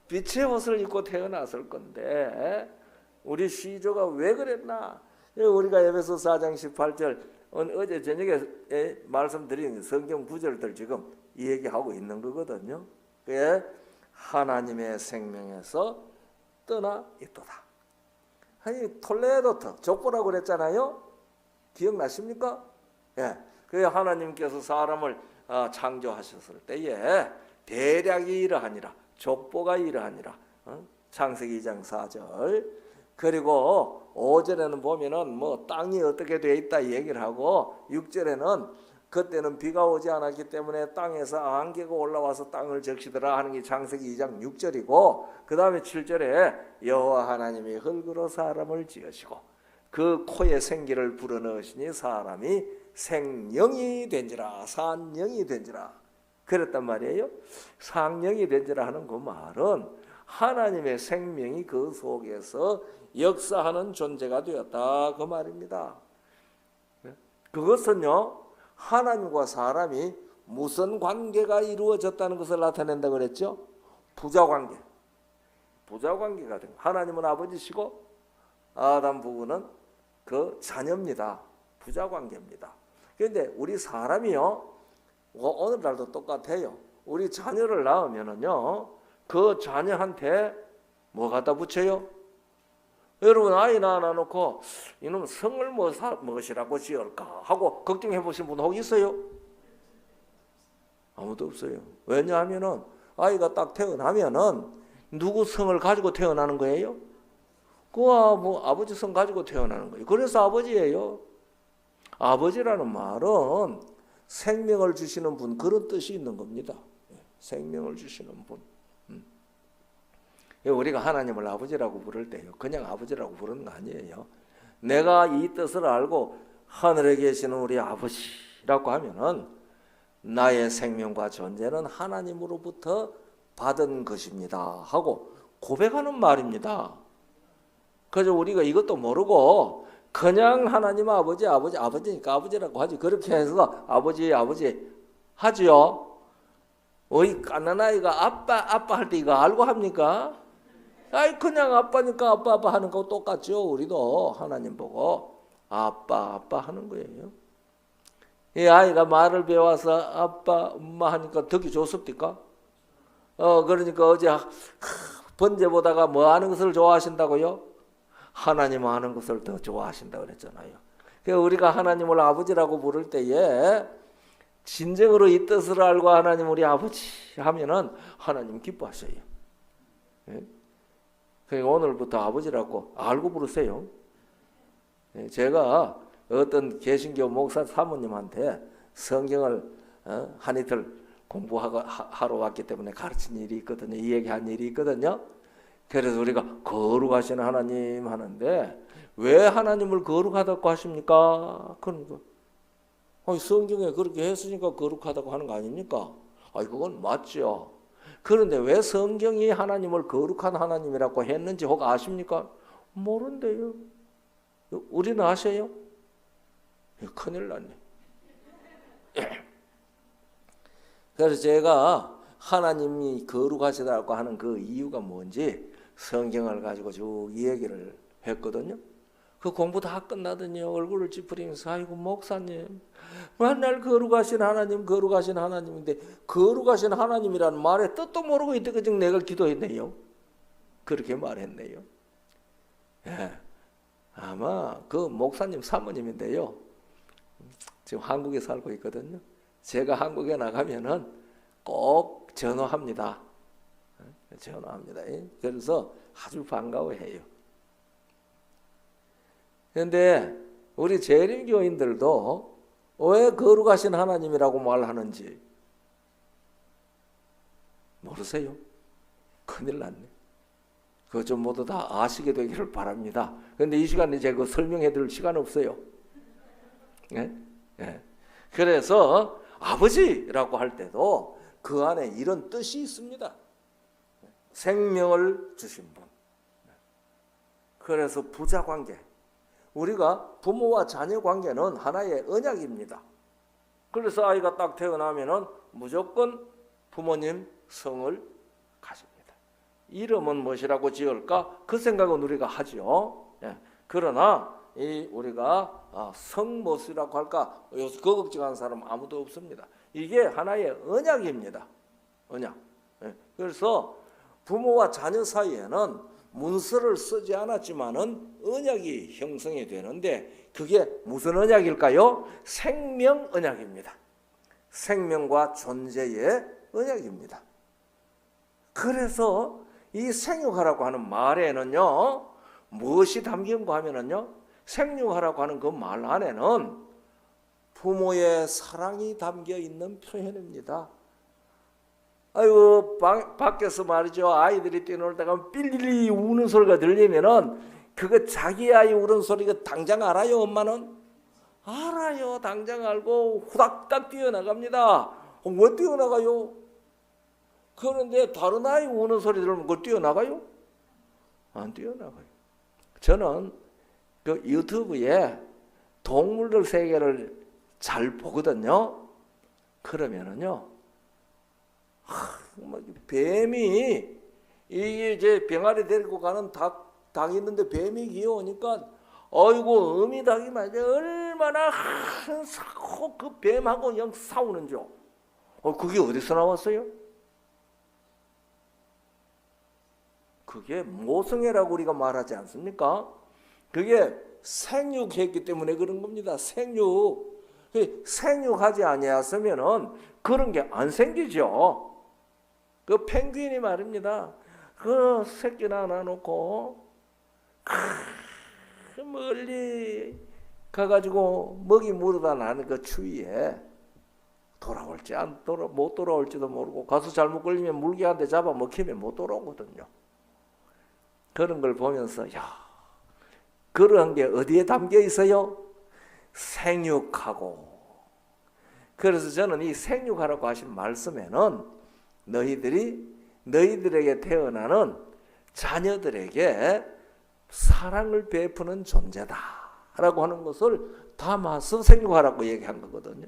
빛의 옷을 입고 태어났을 건데 우리 시조가 왜 그랬나? 우리가 에베소 4장 18절 어제 저녁에 말씀드린 성경 구절들 지금 이 얘기하고 있는 거거든요. 그게 하나님의 생명에서 떠나 있도다. 아니 톨레도트 족보라고 그랬잖아요. 기억나십니까? 예. 그 하나님께서 사람을 창조하셨을 때에 대략이 이러하니라, 족보가 이러하니라. 창세기 2장 4절. 그리고 5절에는 보면은 뭐 땅이 어떻게 돼 있다 이 얘기를 하고 6절에는 그때는 비가 오지 않았기 때문에 땅에서 안개가 올라와서 땅을 적시더라 하는 게 창세기 2장 6절이고 그 다음에 7절에 여호와 하나님이 흙으로 사람을 지으시고 그 코에 생기를 불어넣으시니 사람이 생령이 된지라 산령이 된지라 그랬단 말이에요. 상령이 된지라 하는 그 말은 하나님의 생명이 그 속에서 역사하는 존재가 되었다 그 말입니다. 그것은요 하나님과 사람이 무슨 관계가 이루어졌다는 것을 나타낸다 그랬죠? 부자관계. 부자관계가 된 하나님은 아버지시고 아담 부부는 그 자녀입니다. 부자관계입니다. 그런데 우리 사람이요 오늘날도 똑같아요. 우리 자녀를 낳으면은요 그 자녀한테 뭐 갖다 붙여요? 여러분 아이 낳아놓고 이놈 성을 무엇이라고 지을까 하고 걱정해 보신 분 혹 있어요? 아무도 없어요. 왜냐하면은 아이가 딱 태어나면은 누구 성을 가지고 태어나는 거예요? 그와 뭐 아버지 성 가지고 태어나는 거예요. 그래서 아버지예요. 아버지라는 말은 생명을 주시는 분 그런 뜻이 있는 겁니다. 생명을 주시는 분. 우리가 하나님을 아버지라고 부를 때요 그냥 아버지라고 부르는 거 아니에요. 내가 이 뜻을 알고 하늘에 계시는 우리 아버지라고 하면은 나의 생명과 존재는 하나님으로부터 받은 것입니다 하고 고백하는 말입니다. 그래서 우리가 이것도 모르고 그냥 하나님 아버지니까 아버지라고 하지 그렇게 해서 아버지 하지요. 어이 깐난 아이가 아빠 할 때 이거 알고 합니까? 아이 그냥 아빠니까 아빠 하는 거 똑같죠. 우리도 하나님 보고 아빠 하는 거예요. 이 아이가 말을 배워서 아빠 엄마 하니까 듣기 좋습니까? 그러니까 어제 번제 보다가 뭐 하는 것을 좋아하신다고요? 하나님 하는 것을 더 좋아하신다고 그랬잖아요. 그러니까 우리가 하나님을 아버지라고 부를 때에 진정으로 이 뜻을 알고 하나님 우리 아버지 하면은 하나님 기뻐하셔요. 예? 그러니까 오늘부터 아버지라고 알고 부르세요. 제가 어떤 개신교 목사 사모님한테 성경을 한 이틀 공부하러 왔기 때문에 가르친 일이 있거든요. 이 얘기한 일이 있거든요. 그래서 우리가 거룩하신 하나님 하는데 왜 하나님을 거룩하다고 하십니까? 그러니까 성경에 그렇게 했으니까 거룩하다고 하는 거 아닙니까? 그건 맞죠. 그런데 왜 성경이 하나님을 거룩한 하나님이라고 했는지 혹 아십니까? 모른대요. 우리는 아세요? 큰일 났네. 그래서 제가 하나님이 거룩하시다고 하는 그 이유가 뭔지 성경을 가지고 쭉 이 얘기를 했거든요. 그 공부 다 끝나더니 얼굴을 찌푸리면서 아이고 목사님 맨날 거룩하신 하나님인데 거룩하신 하나님이라는 말의 뜻도 모르고 이때까지 내가 기도했네요. 그렇게 말했네요. 예, 아마 그 목사님 사모님인데요. 지금 한국에 살고 있거든요. 제가 한국에 나가면은 꼭 전화합니다. 전화합니다. 그래서 아주 반가워해요. 그런데 우리 재림교인들도 왜 거룩하신 하나님이라고 말하는지 모르세요? 큰일 났네. 그거 좀 모두 다 아시게 되기를 바랍니다. 그런데 이 시간에 제가 설명해 드릴 시간 없어요. 네? 네. 그래서 아버지라고 할 때도 그 안에 이런 뜻이 있습니다. 생명을 주신 분. 그래서 부자 관계. 우리가 부모와 자녀 관계는 하나의 언약입니다. 그래서 아이가 딱 태어나면은 무조건 부모님 성을 가집니다. 이름은 무엇이라고 지을까? 그 생각은 우리가 하죠. 예. 그러나 우리가 성못이라고 할까? 요새 그 걱정하는 사람 아무도 없습니다. 이게 하나의 언약입니다. 언약. 예. 그래서 부모와 자녀 사이에는 문서를 쓰지 않았지만은 언약이 형성이 되는데 그게 무슨 언약일까요? 생명 언약입니다. 생명과 존재의 언약입니다. 그래서 이 생육하라고 하는 말에는요, 무엇이 담긴가 하면은요, 생육하라고 하는 그 말 안에는 부모의 사랑이 담겨 있는 표현입니다. 아이고, 밖에서 말이죠, 아이들이 뛰놀다가 삘리 우는 소리가 들리면은 그거 자기 아이 우는 소리가 당장 알아요, 엄마는? 알아요. 당장 알고 후닥닥 뛰어나갑니다. 왜 뛰어나가요? 그런데 다른 아이 우는 소리 들으면 그걸 뛰어나가요? 안 뛰어나가요. 저는 그 유튜브에 동물들 세계를 잘 보거든요. 그러면은요, 뱀이 이게 이제 병아리 데리고 가는 닭이 있는데 뱀이 귀여우니까 어이구 어미닭이 말이야 얼마나 한사코 그 뱀하고 그냥 싸우는 줄. 그게 어디서 나왔어요? 그게 모성애라고 우리가 말하지 않습니까? 그게 생육했기 때문에 그런 겁니다. 생육하지 아니었으면은 그런 게 안 생기죠. 그 펭귄이 말입니다. 그 새끼 하나 놓고 멀리 가가지고 먹이 물어다 나는 그 추위에 돌아올지 못 돌아올지도 모르고 가서 잘못 걸리면 물개 한 대 잡아 먹히면 못 돌아오거든요. 그런 걸 보면서 그런 게 어디에 담겨 있어요? 생육하고. 그래서 저는 이 생육하라고 하신 말씀에는 너희들에게 태어나는 자녀들에게 사랑을 베푸는 존재다 라고 하는 것을 담아서 생육하라고 얘기한 거거든요.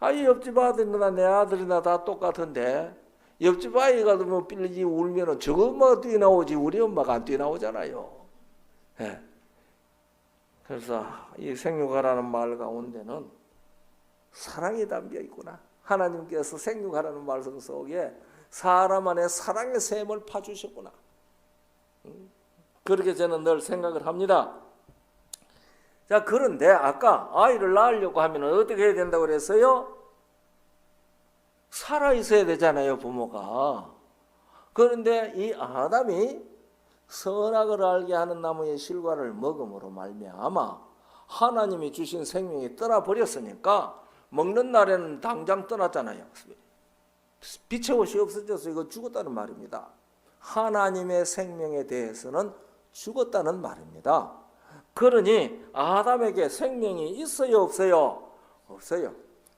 옆집 아들이나 내 아들이나 다 똑같은데 옆집 아이가 뭐 삐리지 울면은 저거 엄마가 뛰어나오지 우리 엄마가 안 뛰어나오잖아요. 예. 그래서 이 생육하라는 말 가운데는 사랑이 담겨 있구나. 하나님께서 생육하라는 말씀 속에 사람 안에 사랑의 샘을 파주셨구나. 그렇게 저는 늘 생각을 합니다. 자, 그런데 아까 아이를 낳으려고 하면 어떻게 해야 된다고 그랬어요? 살아 있어야 되잖아요, 부모가. 그런데 이 아담이 선악을 알게 하는 나무의 실과를 먹음으로 말미암아 하나님이 주신 생명이 떠나버렸으니까 먹는 날에는 당장 떠났잖아요. 빛의 옷이 없어져서 이거 죽었다는 말입니다. 하나님의 생명에 대해서는 죽었다는 말입니다. 그러니 아담에게 생명이 있어요, 없어요? 없어요.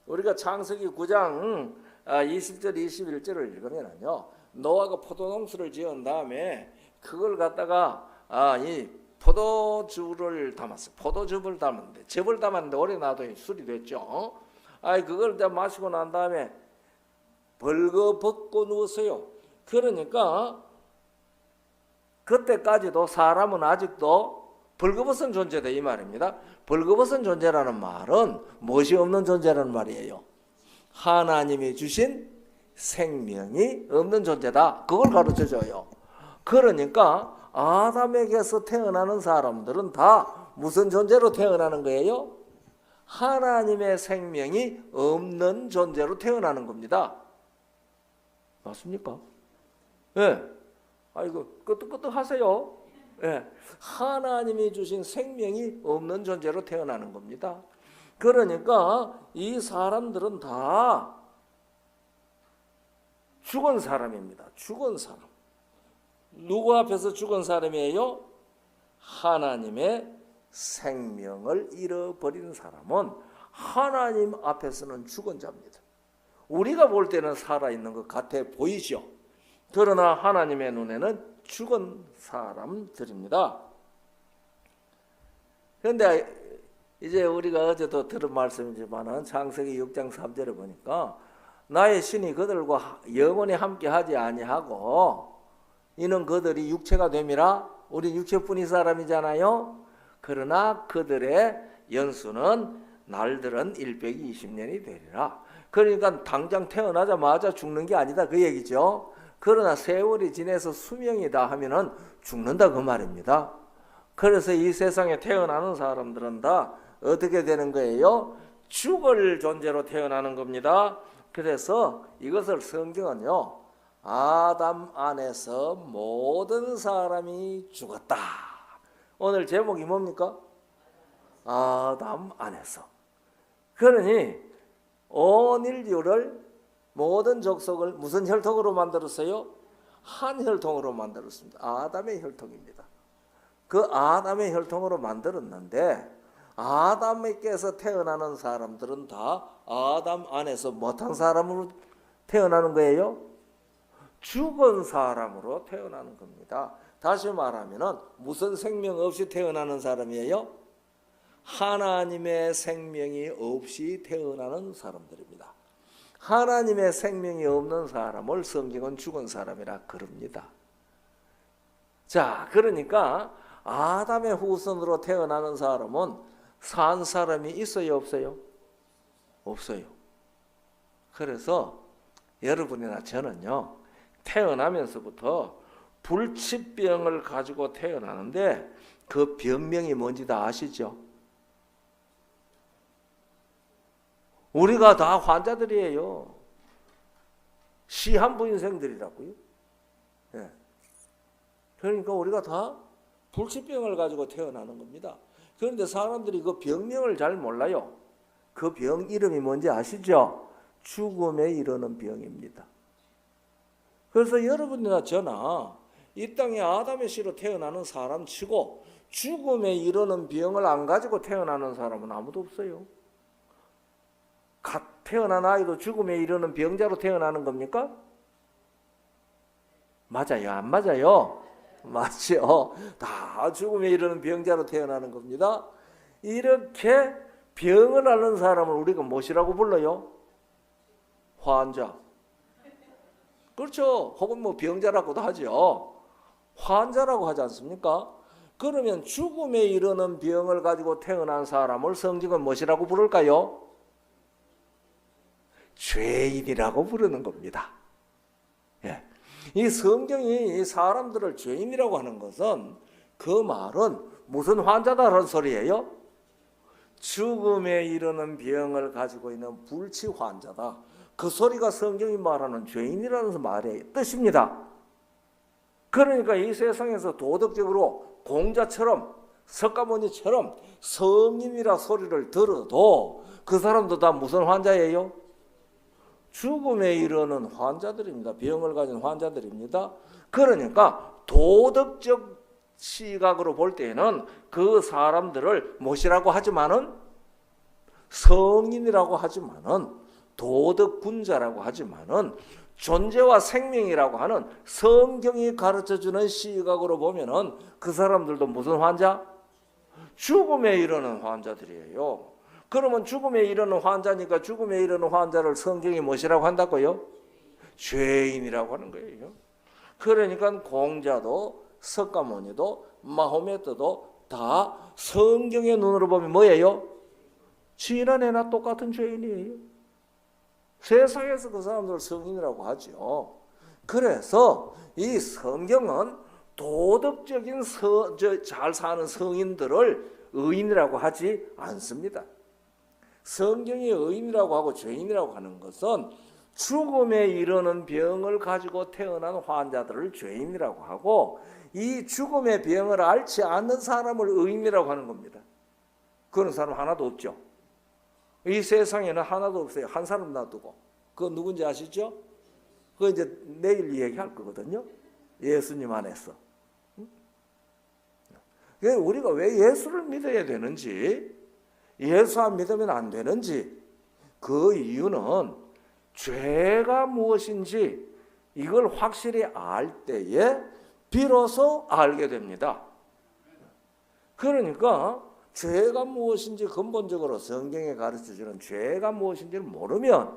우리가 창세기 9장 20절 21절을 읽으면요, 노아가 포도농수를 지은 다음에 그걸 갖다가 이 포도주를 담았어요. 포도즙을 담았는데, 즙을 담았는데 오래 놔둬 술이 됐죠. 그걸 다 마시고 난 다음에 벌거벗고 누웠어요. 그러니까 그때까지도 사람은 아직도 벌거벗은 존재다 이 말입니다. 벌거벗은 존재라는 말은 무엇이 없는 존재라는 말이에요. 하나님이 주신 생명이 없는 존재다. 그걸 가르쳐줘요. 그러니까 아담에게서 태어나는 사람들은 다 무슨 존재로 태어나는 거예요? 하나님의 생명이 없는 존재로 태어나는 겁니다. 맞습니까? 예. 아이고 끄떡끄떡 하세요. 예. 하나님이 주신 생명이 없는 존재로 태어나는 겁니다. 그러니까 이 사람들은 다 죽은 사람입니다. 죽은 사람. 누구 앞에서 죽은 사람이에요? 하나님의 생명을 잃어버린 사람은 하나님 앞에서는 죽은 자입니다. 우리가 볼 때는 살아있는 것 같아 보이죠. 그러나 하나님의 눈에는 죽은 사람들입니다. 그런데 이제 우리가 어제도 들은 말씀이지만 창세기 6장 3절에 보니까 나의 신이 그들과 영원히 함께 하지 아니하고 이는 그들이 육체가 됨이라. 우리 육체뿐인 사람이잖아요. 그러나 그들의 연수는 날들은 120년이 되리라. 그러니까 당장 태어나자마자 죽는 게 아니다 그 얘기죠. 그러나 세월이 지내서 수명이다 하면은 죽는다 그 말입니다. 그래서 이 세상에 태어나는 사람들은 다 어떻게 되는 거예요? 죽을 존재로 태어나는 겁니다. 그래서 이것을 성경은요, 아담 안에서 모든 사람이 죽었다. 오늘 제목이 뭡니까? 아담 안에서. 그러니 온 인류를, 모든 족속을 무슨 혈통으로 만들었어요? 한 혈통으로 만들었습니다. 아담의 혈통입니다. 그 아담의 혈통으로 만들었는데 아담에게서 태어나는 사람들은 다 아담 안에서 못한 사람으로 태어나는 거예요? 죽은 사람으로 태어나는 겁니다. 다시 말하면 무슨 생명 없이 태어나는 사람이에요? 하나님의 생명이 없이 태어나는 사람들입니다. 하나님의 생명이 없는 사람을 성경은 죽은 사람이라 그럽니다. 자, 그러니까 아담의 후손으로 태어나는 사람은 산 사람이 있어요, 없어요? 없어요. 그래서 여러분이나 저는요, 태어나면서부터 불치병을 가지고 태어나는데 그 병명이 뭔지 다 아시죠? 우리가 다 환자들이에요. 시한부 인생들이라고요. 예. 그러니까 우리가 다 불치병을 가지고 태어나는 겁니다. 그런데 사람들이 그 병명을 잘 몰라요. 그 병 이름이 뭔지 아시죠? 죽음에 이르는 병입니다. 그래서 여러분이나 저나 이 땅에 아담의 씨로 태어나는 사람 치고 죽음에 이르는 병을 안 가지고 태어나는 사람은 아무도 없어요. 갓 태어난 아이도 죽음에 이르는 병자로 태어나는 겁니까? 맞아요? 안 맞아요? 맞죠? 다 죽음에 이르는 병자로 태어나는 겁니다. 이렇게 병을 앓는 사람을 우리가 무엇이라고 불러요? 환자. 그렇죠? 혹은 뭐 병자라고도 하죠. 환자라고 하지 않습니까? 그러면 죽음에 이르는 병을 가지고 태어난 사람을 성경은 무엇이라고 부를까요? 죄인이라고 부르는 겁니다. 예. 이 성경이 이 사람들을 죄인이라고 하는 것은 그 말은 무슨 환자다라는 소리예요? 죽음에 이르는 병을 가지고 있는 불치 환자다. 그 소리가 성경이 말하는 죄인이라는 말의 뜻입니다. 그러니까 이 세상에서 도덕적으로 공자처럼 석가모니처럼 성인이라 소리를 들어도 그 사람도 다 무슨 환자예요? 죽음에 이르는 환자들입니다. 병을 가진 환자들입니다. 그러니까 도덕적 시각으로 볼 때는 그 사람들을 무엇이라고 하지만은 성인이라고 하지만은 도덕군자라고 하지만은 존재와 생명이라고 하는 성경이 가르쳐주는 시각으로 보면은 그 사람들도 무슨 환자? 죽음에 이르는 환자들이에요. 그러면 죽음에 이르는 환자니까 죽음에 이르는 환자를 성경이 무엇이라고 한다고요? 죄인이라고 하는 거예요. 그러니까 공자도 석가모니도 마호메트도 다 성경의 눈으로 보면 뭐예요? 지나 내나 똑같은 죄인이에요. 세상에서 그 사람들을 성인이라고 하죠. 그래서 이 성경은 도덕적인 잘 사는 성인들을 의인이라고 하지 않습니다. 성경이 의인이라고 하고 죄인이라고 하는 것은 죽음에 이르는 병을 가지고 태어난 환자들을 죄인이라고 하고 이 죽음의 병을 앓지 않는 사람을 의인이라고 하는 겁니다. 그런 사람 하나도 없죠. 이 세상에는 하나도 없어요. 한 사람 놔두고. 그거 누군지 아시죠? 그거 이제 내일 얘기할 거거든요. 예수님 안에서. 우리가 왜 예수를 믿어야 되는지, 예수 안 믿으면 안 되는지, 그 이유는 죄가 무엇인지 이걸 확실히 알 때에 비로소 알게 됩니다. 그러니까 죄가 무엇인지 근본적으로 성경에 가르쳐주는 죄가 무엇인지를 모르면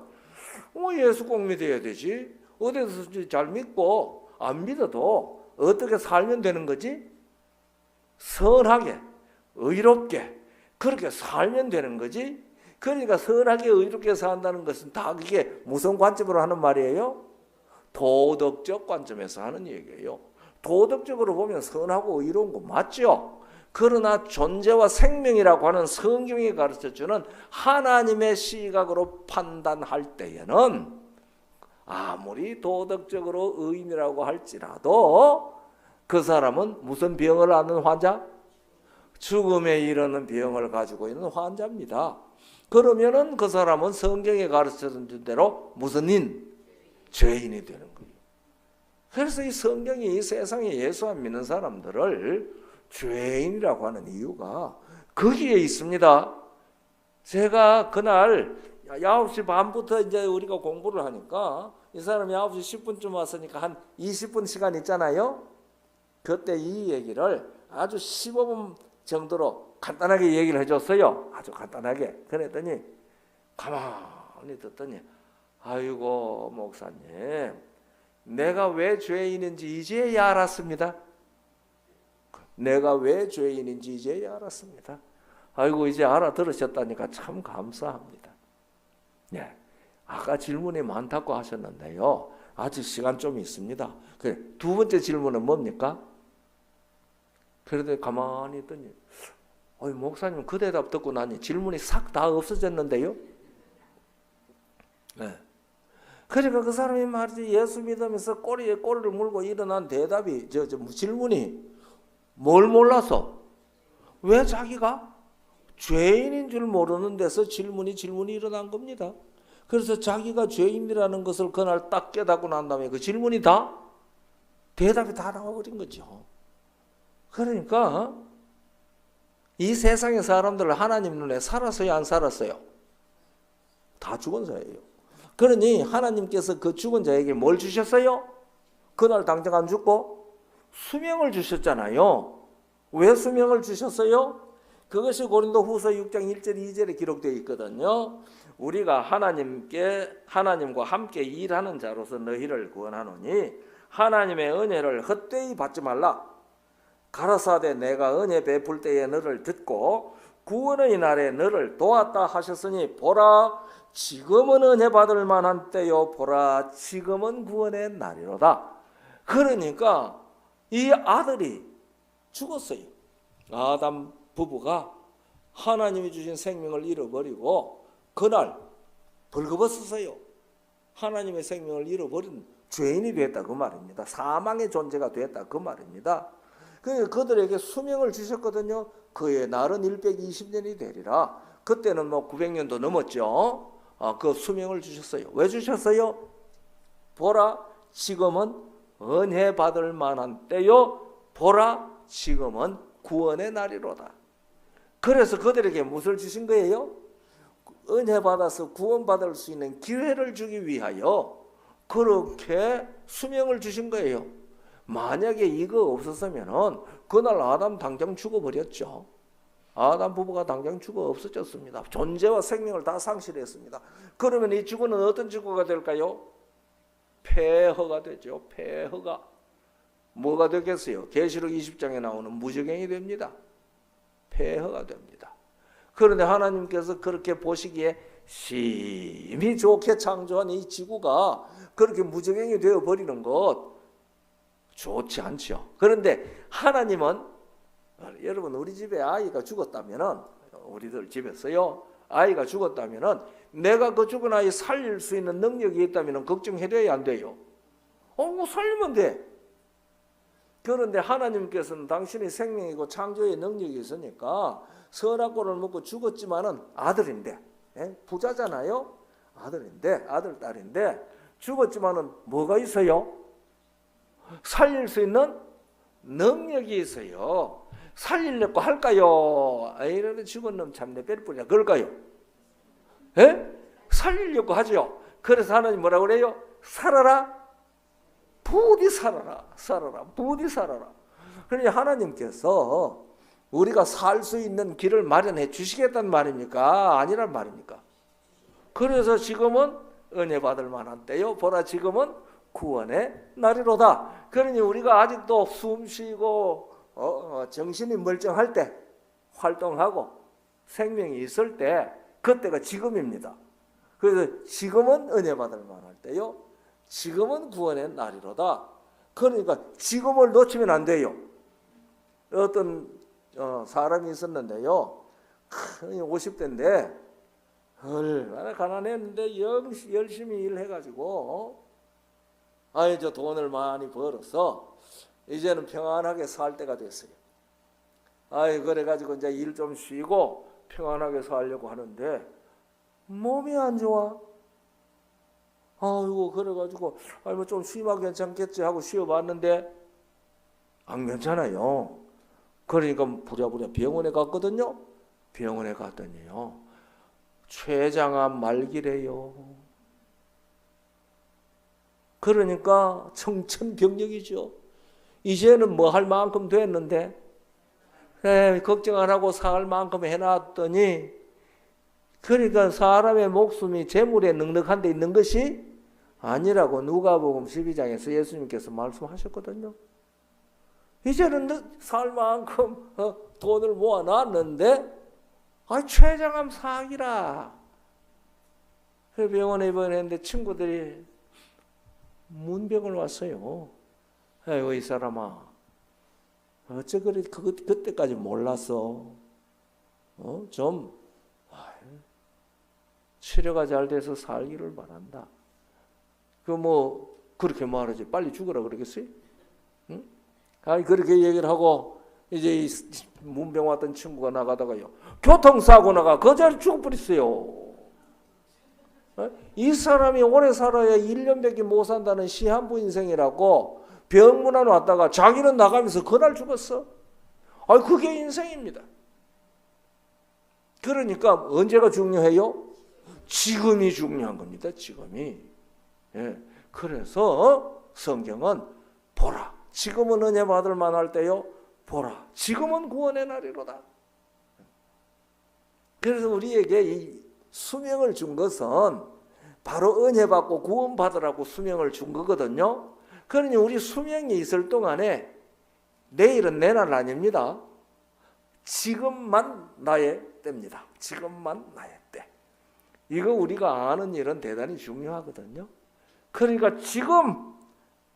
예수 꼭 믿어야 되지. 어디서 잘 믿고 안 믿어도 어떻게 살면 되는 거지? 선하게, 의롭게 그렇게 살면 되는 거지. 그러니까 선하게 의롭게 산다는 것은 다 그게 무슨 관점으로 하는 말이에요? 도덕적 관점에서 하는 얘기예요. 도덕적으로 보면 선하고 의로운 거 맞죠? 그러나 존재와 생명이라고 하는 성경이 가르쳐주는 하나님의 시각으로 판단할 때에는 아무리 도덕적으로 의인이라고 할지라도 그 사람은 무슨 병을 앓는 환자? 죽음에 이르는 병을 가지고 있는 환자입니다. 그러면은 그 사람은 성경에 가르쳐준 대로 무슨 인? 죄인이 되는 거예요. 그래서 이 성경이 이 세상에 예수 안 믿는 사람들을 죄인이라고 하는 이유가 거기에 있습니다. 제가 그날 9시 반부터 이제 우리가 공부를 하니까 이 사람이 9시 10분쯤 왔으니까 한 20분 시간 있잖아요. 그때 이 얘기를 아주 15분 정도로 간단하게 얘기를 해줬어요. 아주 간단하게. 그랬더니 가만히 듣더니 아이고 목사님, 내가 왜 죄인인지 이제야 알았습니다. 내가 왜 죄인인지 이제야 알았습니다. 아이고 이제 알아들으셨다니까 참 감사합니다. 네, 아까 질문이 많다고 하셨는데요. 아직 시간 좀 있습니다. 그래, 두 번째 질문은 뭡니까? 그래도 가만히 있더니 목사님 그 대답 듣고 나니 질문이 싹 다 없어졌는데요. 네. 그러니까 그 사람이 말이지 예수 믿으면서 꼬리에 꼬리를 물고 일어난 대답이 질문이 뭘 몰라서 왜 자기가 죄인인 줄 모르는 데서 질문이 일어난 겁니다. 그래서 자기가 죄인이라는 것을 그날 딱 깨닫고 난 다음에 그 질문이 다 대답이 다 나와버린 거죠. 그러니까 이 세상의 사람들을 하나님 눈에 살았어요, 안 살았어요? 다 죽은 자예요. 그러니 하나님께서 그 죽은 자에게 뭘 주셨어요? 그날 당장 안 죽고 수명을 주셨잖아요. 왜 수명을 주셨어요? 그것이 고린도후서 6장 1절 2절에 기록되어 있거든요. 우리가 하나님과 함께 일하는 자로서 너희를 구원하노니 하나님의 은혜를 헛되이 받지 말라. 가라사대 내가 은혜 베풀 때에 너를 듣고 구원의 날에 너를 도왔다 하셨으니 보라 지금은 은혜 받을 만한 때요 보라 지금은 구원의 날이로다. 그러니까 이 아들이 죽었어요. 아담 부부가 하나님이 주신 생명을 잃어버리고 그날 벌거벗었어요. 하나님의 생명을 잃어버린 죄인이 됐다 그 말입니다. 사망의 존재가 됐다 그 말입니다. 그들에게 수명을 주셨거든요. 그의 날은 120년이 되리라. 그때는 900년도 넘었죠. 그 수명을 주셨어요. 왜 주셨어요? 보라 지금은 은혜 받을 만한 때요 보라 지금은 구원의 날이로다. 그래서 그들에게 무엇을 주신 거예요? 은혜 받아서 구원받을 수 있는 기회를 주기 위하여 그렇게 수명을 주신 거예요. 만약에 이거 없었으면 그날 아담 당장 죽어버렸죠. 아담 부부가 당장 죽어 없어졌습니다. 존재와 생명을 다 상실했습니다. 그러면 이 죽어는 어떤 죽어가 될까요? 폐허가 되죠. 폐허가. 뭐가 되겠어요? 계시록 20장에 나오는 무저갱이 됩니다. 폐허가 됩니다. 그런데 하나님께서 그렇게 보시기에 심히 좋게 창조한 이 지구가 그렇게 무저갱이 되어버리는 것 좋지 않죠. 그런데 하나님은 여러분 우리 집에 아이가 죽었다면은 우리들 집에서요 아이가 죽었다면은 내가 그 죽은 아이 살릴 수 있는 능력이 있다면은 걱정해줘야 안 돼요. 살리면 돼. 그런데 하나님께서는 당신의 생명이고 창조의 능력이 있으니까 선악과를 먹고 죽었지만은 아들인데 부자잖아요. 아들인데 아들 딸인데 죽었지만은 뭐가 있어요? 살릴 수 있는 능력이 있어요. 살리려고 할까요? 이러는 죽은 놈 참내 뺄뿌리야 그럴까요? 살리려고 하죠. 그래서 하나님 뭐라 그래요? 살아라 부디 살아라 부디 살아라. 그러니 하나님께서 우리가 살 수 있는 길을 마련해 주시겠다는 말입니까? 아니란 말입니까? 그래서 지금은 은혜 받을 만한 때요 보라 지금은 구원의 날이로다. 그러니 우리가 아직도 숨 쉬고 정신이 멀쩡할 때 활동하고 생명이 있을 때 그때가 지금입니다. 그래서 지금은 은혜 받을 만할 때요. 지금은 구원의 날이로다. 그러니까 지금을 놓치면 안 돼요. 어떤 사람이 있었는데요. 50대인데 얼마나 가난했는데 열심히 일해가지고 저 돈을 많이 벌어서 이제는 평안하게 살 때가 됐어요. 그래가지고 이제 일 좀 쉬고 평안하게 살려고 하는데 몸이 안 좋아. 그래가지고 뭐 좀 쉬면 괜찮겠지 하고 쉬어봤는데 안 괜찮아요. 그러니까 부랴부랴 병원에 갔거든요. 병원에 갔더니요, 췌장암 말기래요. 그러니까 청천벽력이죠. 이제는 뭐 할 만큼 됐는데 걱정 안 하고 살 만큼 해놨더니, 그러니까 사람의 목숨이 재물에 넉넉한 데 있는 것이 아니라고 누가복음 12장에서 예수님께서 말씀하셨거든요. 이제는 살 만큼 돈을 모아놨는데 췌장암 사기라. 병원에 입원했는데 친구들이 문병을 왔어요. 이 사람아, 어째 그래 그때까지 몰랐어. 좀 치료가 잘 돼서 살기를 바란다. 그렇게 말하지. 빨리 죽으라 그러겠어요? 응? 그렇게 얘기를 하고 이제 이 문병 왔던 친구가 나가다가요, 교통사고 나가 그 자리 죽어버렸어요. 이 사람이 오래 살아야 1년밖에 못 산다는 시한부 인생이라고 병문안 왔다가 자기는 나가면서 그날 죽었어. 그게 인생입니다. 그러니까 언제가 중요해요? 지금이 중요한 겁니다. 지금이. 그래서 성경은 보라, 지금은 은혜 받을 만할 때요. 보라, 지금은 구원의 날이로다. 그래서 우리에게 이 수명을 준 것은 바로 은혜 받고 구원 받으라고 수명을 준 거거든요. 그러니 우리 수명이 있을 동안에 내일은 내 날 아닙니다. 지금만 나의 때입니다. 지금만 나의 때. 이거 우리가 아는 일은 대단히 중요하거든요. 그러니까 지금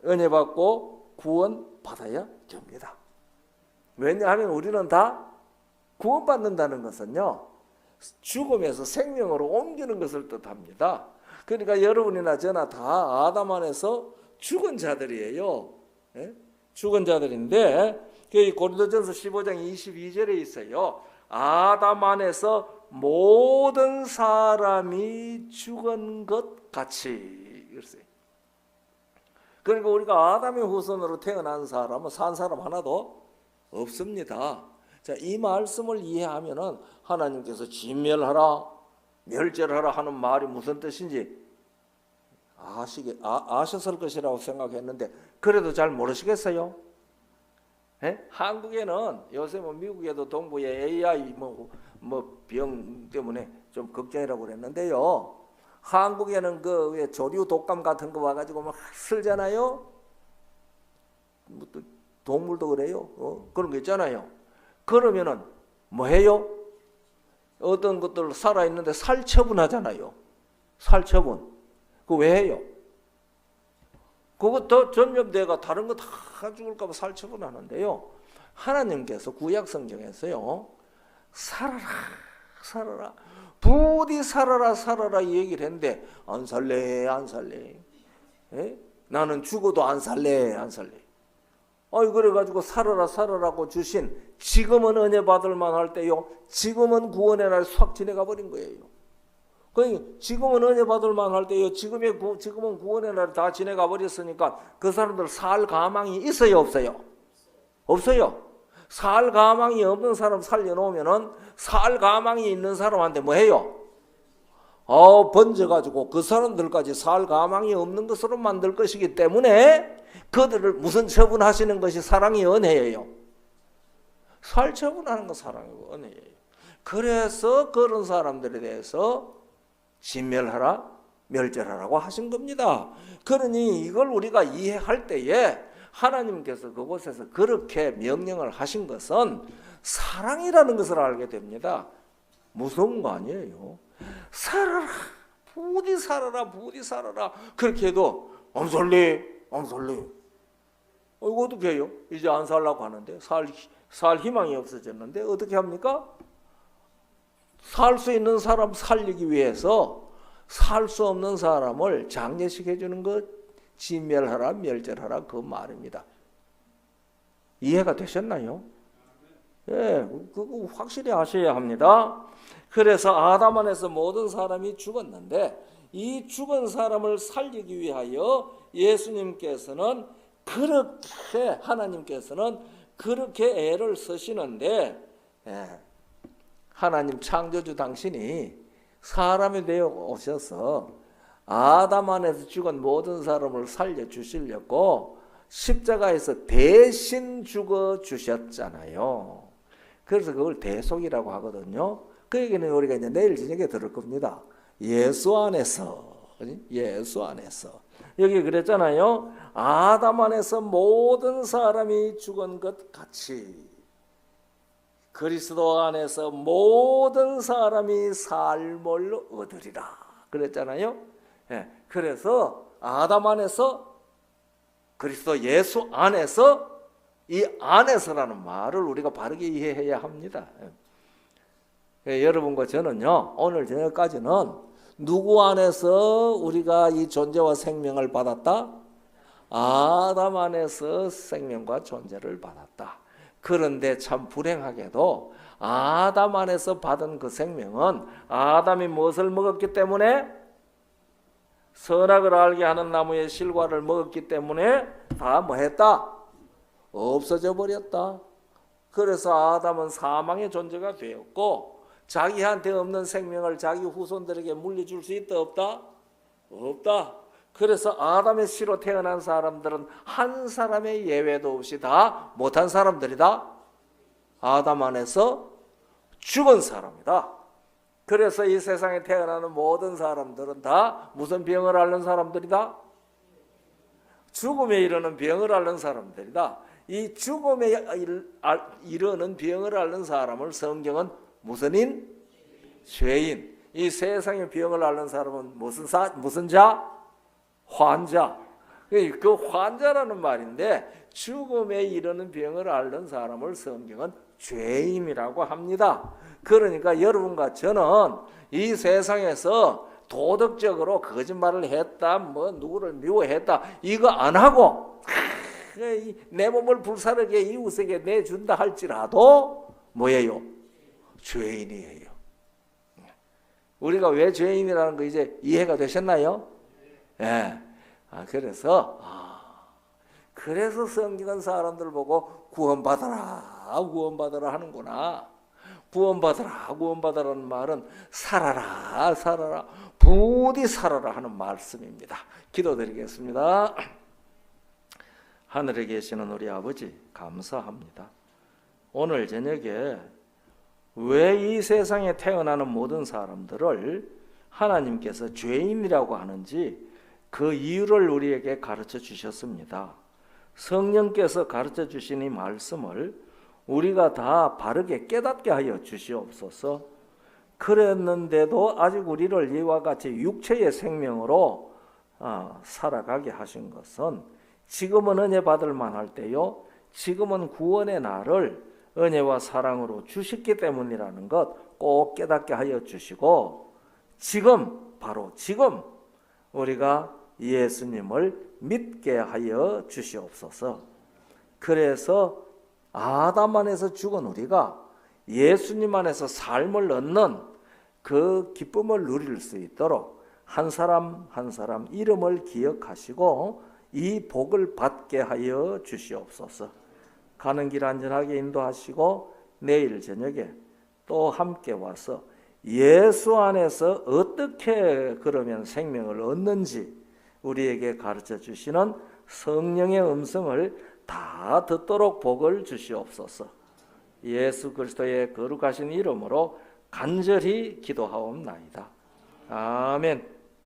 은혜 받고 구원 받아야 됩니다. 왜냐하면 우리는 다 구원받는다는 것은요, 죽음에서 생명으로 옮기는 것을 뜻합니다. 그러니까 여러분이나 저나 다 아담 안에서 죽은 자들이에요. 죽은 자들인데 고린도전서 15장 22절에 있어요. 아담 안에서 모든 사람이 죽은 것 같이. 그러니까 우리가 아담의 후손으로 태어난 사람은 산 사람 하나도 없습니다. 자, 이 말씀을 이해하면은 하나님께서 진멸하라, 멸절하라 하는 말이 무슨 뜻인지 아셨을 것이라고 생각했는데 그래도 잘 모르시겠어요? 한국에는 요새 미국에도 동부에 AI 병 때문에 좀 걱정이라고 그랬는데요. 한국에는 왜 조류 독감 같은 거 와가지고 막 쓸잖아요. 또 동물도 그래요. 그런 거 있잖아요. 그러면은 뭐 해요? 어떤 것들 살아있는데 살처분하잖아요. 살처분. 그거 왜 해요? 그거 더 전염돼가 다른 거 다 죽을까 봐 살처분하는데요. 하나님께서 구약 성경에서요, 살아라, 살아라, 부디 살아라, 살아라 이 얘기를 했는데 안 살래, 안 살래. 나는 죽어도 안 살래, 안 살래. 그래가지고 살아라, 살아라고 주신 지금은 은혜 받을 만할 때요, 지금은 구원의 날 싹 지나가 버린 거예요. 그러니까 지금은 은혜 받을 만할 때요, 지금은 구원의 날 다 지나가 버렸으니까 그 사람들 살 가망이 있어요, 없어요? 없어요. 살 가망이 없는 사람 살려놓으면은 살 가망이 있는 사람한테 뭐 해요? 번져가지고 그 사람들까지 살 가망이 없는 것으로 만들 것이기 때문에 그들을 무슨 처분하시는 것이 사랑이 은혜예요. 살 처분하는 거 사랑이고 은혜예요. 그래서 그런 사람들에 대해서 진멸하라, 멸절하라고 하신 겁니다. 그러니 이걸 우리가 이해할 때에 하나님께서 그곳에서 그렇게 명령을 하신 것은 사랑이라는 것을 알게 됩니다. 무서운 거 아니에요. 살아라, 부디 살아라, 부디 살아라. 그렇게 해도 안 살래, 안 살래. 이거 어떻게 해요? 이제 안 살라고 하는데 살 희망이 없어졌는데 어떻게 합니까? 살 수 있는 사람 살리기 위해서 살 수 없는 사람을 장례식 해주는 것, 진멸하라, 멸절하라 그 말입니다. 이해가 되셨나요? 예, 그거 확실히 아셔야 합니다. 그래서 아담 안에서 모든 사람이 죽었는데 이 죽은 사람을 살리기 위하여 예수님께서는 그렇게 하나님께서는 그렇게 애를 쓰시는데 하나님 창조주 당신이 사람이 되어 오셔서 아담 안에서 죽은 모든 사람을 살려주시려고 십자가에서 대신 죽어 주셨잖아요. 그래서 그걸 대속이라고 하거든요. 그 얘기는 우리가 이제 내일 저녁에 들을 겁니다. 예수 안에서, 예수 안에서. 여기 그랬잖아요. 아담 안에서 모든 사람이 죽은 것 같이 그리스도 안에서 모든 사람이 삶을 얻으리라 그랬잖아요. 예, 그래서 아담 안에서 그리스도 예수 안에서 이 안에서라는 말을 우리가 바르게 이해해야 합니다. 예, 여러분과 저는요 오늘 저녁까지는 누구 안에서 우리가 이 존재와 생명을 받았다? 아담 안에서 생명과 존재를 받았다. 그런데 참 불행하게도 아담 안에서 받은 그 생명은 아담이 무엇을 먹었기 때문에 선악을 알게 하는 나무의 실과를 먹었기 때문에 다 뭐했다? 없어져 버렸다. 그래서 아담은 사망의 존재가 되었고 자기한테 없는 생명을 자기 후손들에게 물려줄 수 있다 없다? 없다. 그래서 아담의 씨로 태어난 사람들은 한 사람의 예외도 없이 다 못한 사람들이다. 아담 안에서 죽은 사람이다. 그래서 이 세상에 태어나는 모든 사람들은 다 무슨 병을 앓는 사람들이다? 죽음에 이르는 병을 앓는 사람들이다. 이 죽음에 이르는 병을 앓는 사람을 성경은 무슨 인? 죄인. 이 세상의 병을 앓는 사람은 무슨 자? 환자. 그 환자라는 말인데 죽음에 이르는 병을 앓는 사람을 성경은 죄인이라고 합니다. 그러니까 여러분과 저는 이 세상에서 도덕적으로 거짓말을 했다, 뭐 누구를 미워했다 이거 안 하고 내 몸을 불사르게 이웃에게 내준다 할지라도 뭐예요? 죄인이에요. 우리가 왜 죄인이라는 거 이제 이해가 되셨나요? 예. 그래서 성경은 사람들 보고 구원받아라, 구원받아라 하는구나. 구원받아라, 구원받아라는 말은 살아라, 살아라, 부디 살아라 하는 말씀입니다. 기도드리겠습니다. 하늘에 계시는 우리 아버지 감사합니다. 오늘 저녁에 왜 이 세상에 태어나는 모든 사람들을 하나님께서 죄인이라고 하는지 그 이유를 우리에게 가르쳐 주셨습니다. 성령께서 가르쳐 주신 이 말씀을 우리가 다 바르게 깨닫게 하여 주시옵소서. 그랬는데도 아직 우리를 이와 같이 육체의 생명으로 살아가게 하신 것은 지금은 은혜 받을 만할 때요, 지금은 구원의 날을 은혜와 사랑으로 주셨기 때문이라는 것 꼭 깨닫게 하여 주시고, 지금 바로 지금 우리가 예수님을 믿게 하여 주시옵소서. 그래서 아담 안에서 죽은 우리가 예수님 안에서 삶을 얻는 그 기쁨을 누릴 수 있도록 한 사람 한 사람 이름을 기억하시고 이 복을 받게 하여 주시옵소서. 가는 길 안전하게 인도하시고 내일 저녁에 또 함께 와서 예수 안에서 어떻게 그러면 생명을 얻는지 우리에게 가르쳐 주시는 성령의 음성을 다 듣도록 복을 주시옵소서. 예수 그리스도의 거룩하신 이름으로 간절히 기도하옵나이다. 아멘.